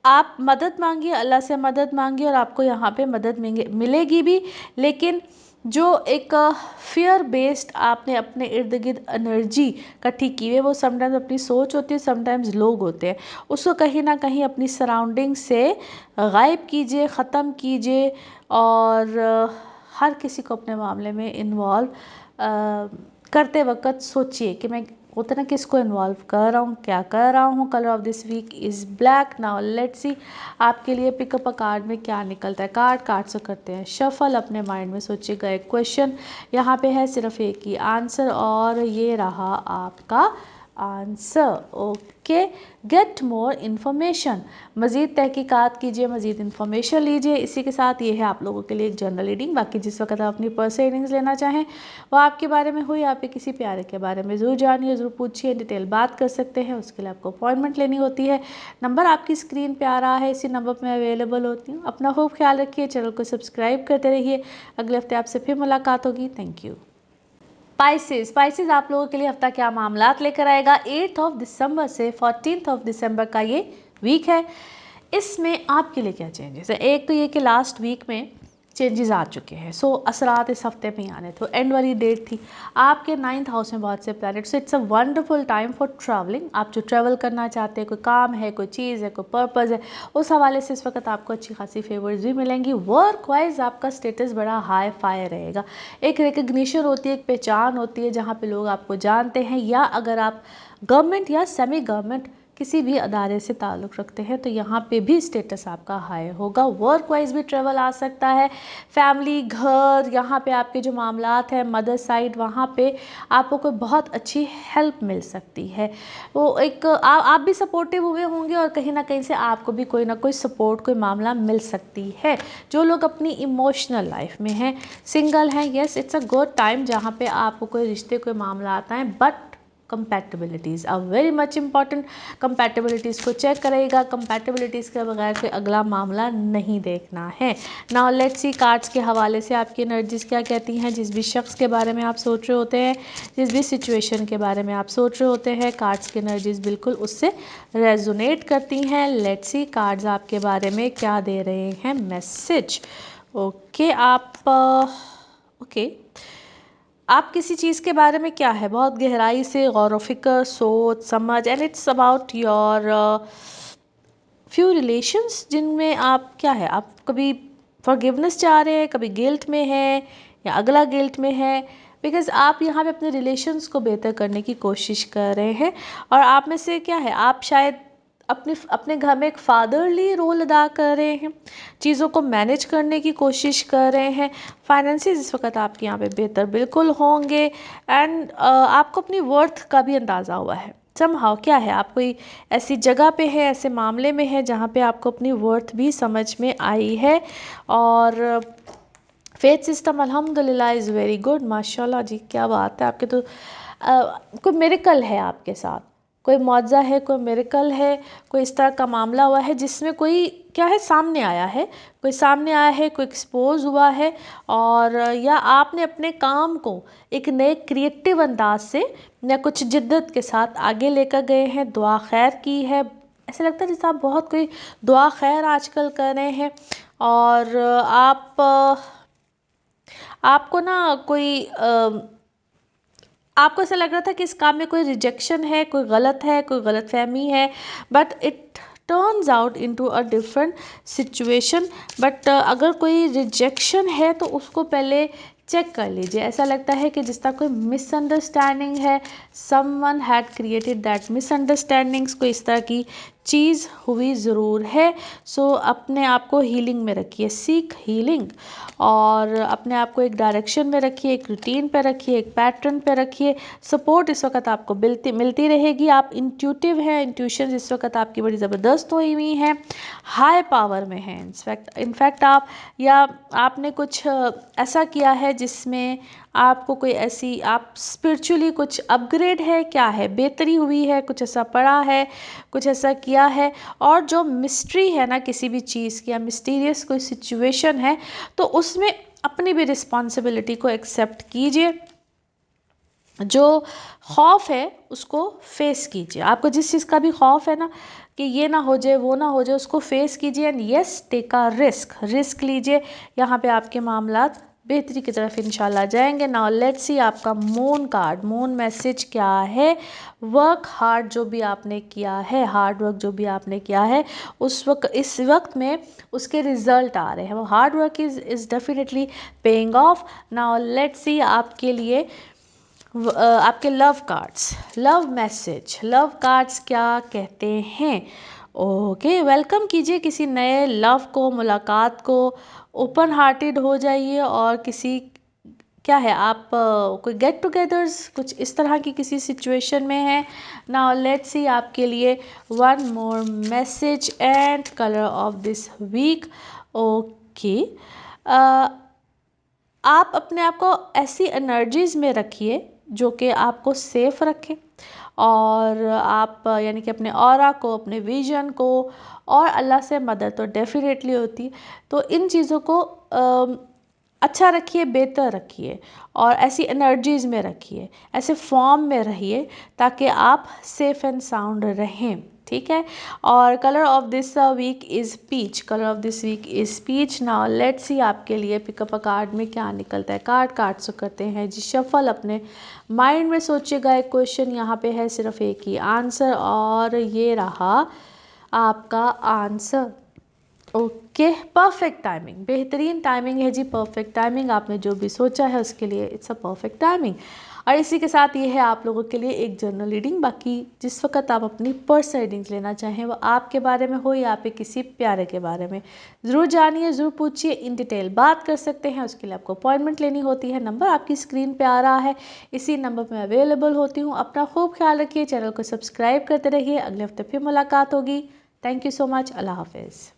आप मदद मांगिए, अल्लाह से मदद मांगिए, और आपको यहाँ पे मदद मिलेगी भी, लेकिन जो एक फियर बेस्ड आपने अपने इर्द गिर्द एनर्जी इकट्ठी की है, वो समटाइम्स अपनी सोच होती है, समटाइम्स लोग होते हैं, उसको कहीं ना कहीं अपनी सराउंडिंग से गायब कीजिए, ख़त्म कीजिए, और हर किसी को अपने मामले में इन्वॉल्व करते वक्त सोचिए कि मैं होता ना किसको इन्वॉल्व कर रहा हूँ, क्या कर रहा हूँ। Colour of this week is black. Now let's see आपके लिए पिकअप अ कार्ड में क्या निकलता है। कार्ड से करते हैं शफल, अपने माइंड में सोचिएगा एक क्वेश्चन, यहाँ पे है सिर्फ एक ही आंसर, और ये रहा आपका answer. Okay, get more information, मज़ीद तहकीकात कीजिए, मज़ीद इन्फॉर्मेशन लीजिए। इसी के साथ ये है आप लोगों के लिए एक जनरल रीडिंग। बाकी जिस वक्त आप अपनी पर्सनल रीडिंग्स लेना चाहें वो आपके बारे में हुई, आपके किसी प्यारे के बारे में ज़रूर जानिए, ज़रूर पूछिए, डिटेल बात कर सकते हैं। उसके लिए आपको अपॉइंटमेंट लेनी होती है। नंबर आपकी स्क्रीन पे आ रहा है, इसी नंबर पर मैं अवेलेबल होती हूँ। अपना खूब ख्याल रखिए, चैनल को सब्सक्राइब करते रहिए। अगले हफ्ते आपसे फिर मुलाकात होगी। Thank you. स्पाइसेस आप लोगों के लिए हफ्ता क्या मामलात लेकर आएगा। 8 दिसंबर से 14 दिसंबर का ये वीक है। इसमें आपके लिए क्या चेंजेस है। एक तो ये कि लास्ट वीक में चेंजेस आ चुके हैं, सो असरात इस हफ्ते में ही आने। तो एंड वाली डेट थी आपके 9th हाउस में बहुत से planet. So it's a wonderful time for travelling. आप जो ट्रैवल करना चाहते हैं, कोई काम है, कोई चीज़ है, कोई पर्पज़ है, उस हवाले से इस वक्त आपको अच्छी खासी फेवर्स भी मिलेंगी। वर्क वाइज आपका स्टेटस बड़ा हाई फाई रहेगा। एक रिकग्निशन होती है, एक पहचान होती है जहाँ पे लोग आपको जानते हैं, या अगर आप गवर्नमेंट या सेमी गवर्नमेंट किसी भी अदारे से ताल्लुक़ रखते हैं तो यहाँ पे भी स्टेटस आपका हाई होगा। वर्क वाइज भी ट्रेवल आ सकता है। फैमिली, घर, यहाँ पे आपके जो मामलात हैं, मदर साइड, वहाँ पे आपको कोई बहुत अच्छी हेल्प मिल सकती है। वो एक आप भी सपोर्टिव हुए होंगे और कहीं ना कहीं से आपको भी कोई ना कोई सपोर्ट, कोई मामला मिल सकती है। जो लोग अपनी इमोशनल लाइफ में हैं, सिंगल हैं, yes it's a good time जहाँ पे आपको कोई रिश्ते, कोई मामला आता है। But compatibilities are very much important. Compatibilities को चेक करेगा। कंपैटिबिलिटीज़ के बगैर कोई अगला मामला नहीं देखना है। नाउ लेट्स सी कार्ड्स के हवाले से आपकी एनर्जीज़ क्या कहती हैं। जिस भी शख्स के बारे में आप सोच रहे होते हैं, जिस भी सिचुएशन के बारे में आप सोच रहे होते हैं, कार्ड्स की एनर्जीज़ बिल्कुल उससे रेजोनेट करती हैं। लेट्स सी कार्ड्स आपके बारे में क्या दे रहे हैं मैसेज। ओके, आप किसी चीज़ के बारे में क्या है बहुत गहराई से गौर व फिक्र, सोच समझ, and it's about your few relations जिनमें आप क्या है, आप कभी फॉरगिवनेस चाह रहे हैं, कभी गिल्ट में है या अगला गिल्ट में है। बिकॉज़ आप यहाँ पे अपने रिलेशंस को बेहतर करने की कोशिश कर रहे हैं। और आप में से क्या है, आप शायद अपने घर में एक फादरली रोल अदा कर रहे हैं, चीज़ों को मैनेज करने की कोशिश कर रहे हैं। फाइनेंसेस इस वक्त आपके यहाँ पे बेहतर बिल्कुल होंगे। एंड आपको अपनी वर्थ का भी अंदाज़ा हुआ है। समहाउ क्या है, आप कोई ऐसी जगह पे है, ऐसे मामले में है जहाँ पे आपको अपनी वर्थ भी समझ में आई है। और फेथ सिस्टम अल्हम्दुलिल्लाह इज़ वेरी गुड। माशाल्लाह जी, क्या बात है। आपके तो कोई मिरेकल है आपके साथ, कोई मौजा है, कोई मिरेकल है, कोई इस तरह का मामला हुआ है जिसमें कोई क्या है सामने आया है, कोई सामने आया है, कोई एक्सपोज हुआ है। और या आपने अपने काम को एक नए क्रिएटिव अंदाज से या कुछ जिद्दत के साथ आगे लेकर गए हैं, दुआ खैर की है। ऐसा लगता है जैसे आप बहुत कोई दुआ खैर आजकल कर रहे हैं। और आपको ना कोई आपको ऐसा लग रहा था कि इस काम में कोई रिजेक्शन है, कोई गलत है, कोई गलत फहमी है, but it turns out into a different situation. But अगर कोई रिजेक्शन है तो उसको पहले चेक कर लीजिए। ऐसा लगता है कि जिस तरह कोई मिसअंडरस्टैंडिंग है, someone had created that misunderstandings, कोई इस तरह की चीज़ हुई ज़रूर है। सो अपने आप को हीलिंग में रखिए, सीक हीलिंग। और अपने आप को एक डायरेक्शन में रखिए, एक रूटीन पे रखिए, एक पैटर्न पे रखिए। सपोर्ट इस वक्त आपको मिलती रहेगी। आप इंट्यूटिव हैं, इंट्यूशन इस वक्त आपकी बड़ी ज़बरदस्त हुई हैं, हाई पावर में हैं। इनफैक्ट आप या आपने कुछ ऐसा किया है जिसमें आपको कोई ऐसी, आप स्पिरिचुअली कुछ अपग्रेड है, क्या है, बेहतरी हुई है, कुछ ऐसा पढ़ा है, कुछ ऐसा किया है। और जो मिस्ट्री है ना किसी भी चीज़ की, या मिस्टीरियस कोई सिचुएशन है, तो उसमें अपनी भी रिस्पॉन्सिबिलिटी को एक्सेप्ट कीजिए। जो खौफ है उसको फेस कीजिए। आपको जिस चीज़ का भी खौफ है ना कि ये ना हो जाए, वो ना हो जाए, उसको फेस कीजिए। And yes, take a risk लीजिए। यहाँ पे आपके मामलात बेहतरी की तरफ इंशाल्लाह जाएंगे। नाउ लेट्स सी आपका मून कार्ड, मून मैसेज क्या है। वर्क हार्ड, जो भी आपने किया है, हार्ड वर्क जो भी आपने किया है, उस वक्त इस वक्त में उसके रिजल्ट आ रहे हैं। वो hard work is definitely paying off. Now let's see आपके लिए आपके love cards, love message, love cards क्या कहते हैं। ओके, वेलकम कीजिए किसी नए लव को, मुलाकात को। ओपन हार्टेड हो जाइए और किसी क्या है, आप कोई गेट टुगेदर्स कुछ इस तरह की किसी सिचुएशन में हैं। नाउ लेट्स सी आपके लिए one more message and colour of this week. Okay, आप अपने आप को ऐसी एनर्जीज़ में रखिए जो कि आपको सेफ रखें, और आप यानी कि अपने ऑरा को, अपने विजन को, और अल्लाह से मदद तो डेफिनेटली होती है, तो इन चीज़ों को अच्छा रखिए, बेहतर रखिए, और ऐसी एनर्जीज़ में रखिए, ऐसे फॉर्म में रहिए ताकि आप सेफ एंड साउंड रहें, ठीक है। और colour of this week is peach, colour of this week is peach. Now let's see आपके लिए पिकअप अ कार्ड में क्या निकलता है। कार्ड से करते हैं जी शफल। अपने माइंड में सोचिएगा एक क्वेश्चन, यहाँ पे है सिर्फ एक ही आंसर, और ये रहा आपका आंसर। ओके, परफेक्ट टाइमिंग, बेहतरीन टाइमिंग है जी, परफेक्ट टाइमिंग। आपने जो भी सोचा है उसके लिए इट्स अ परफेक्ट टाइमिंग। और इसी के साथ ये है आप लोगों के लिए एक जर्नल रीडिंग। बाकी जिस वक्त आप अपनी पर्सनल रीडिंग्स लेना चाहें, वो आपके बारे में हो या आपके किसी प्यारे के बारे में, ज़रूर जानिए, ज़रूर पूछिए, इन डिटेल बात कर सकते हैं। उसके लिए आपको अपॉइंटमेंट लेनी होती है। नंबर आपकी स्क्रीन पे आ रहा है, इसी नंबर पर मैं अवेलेबल होती हूँ। अपना खूब ख्याल रखिए, चैनल को सब्सक्राइब करते रहिए। अगले हफ्ते फिर मुलाकात होगी। Thank you so much. अल्लाह हाफिज़।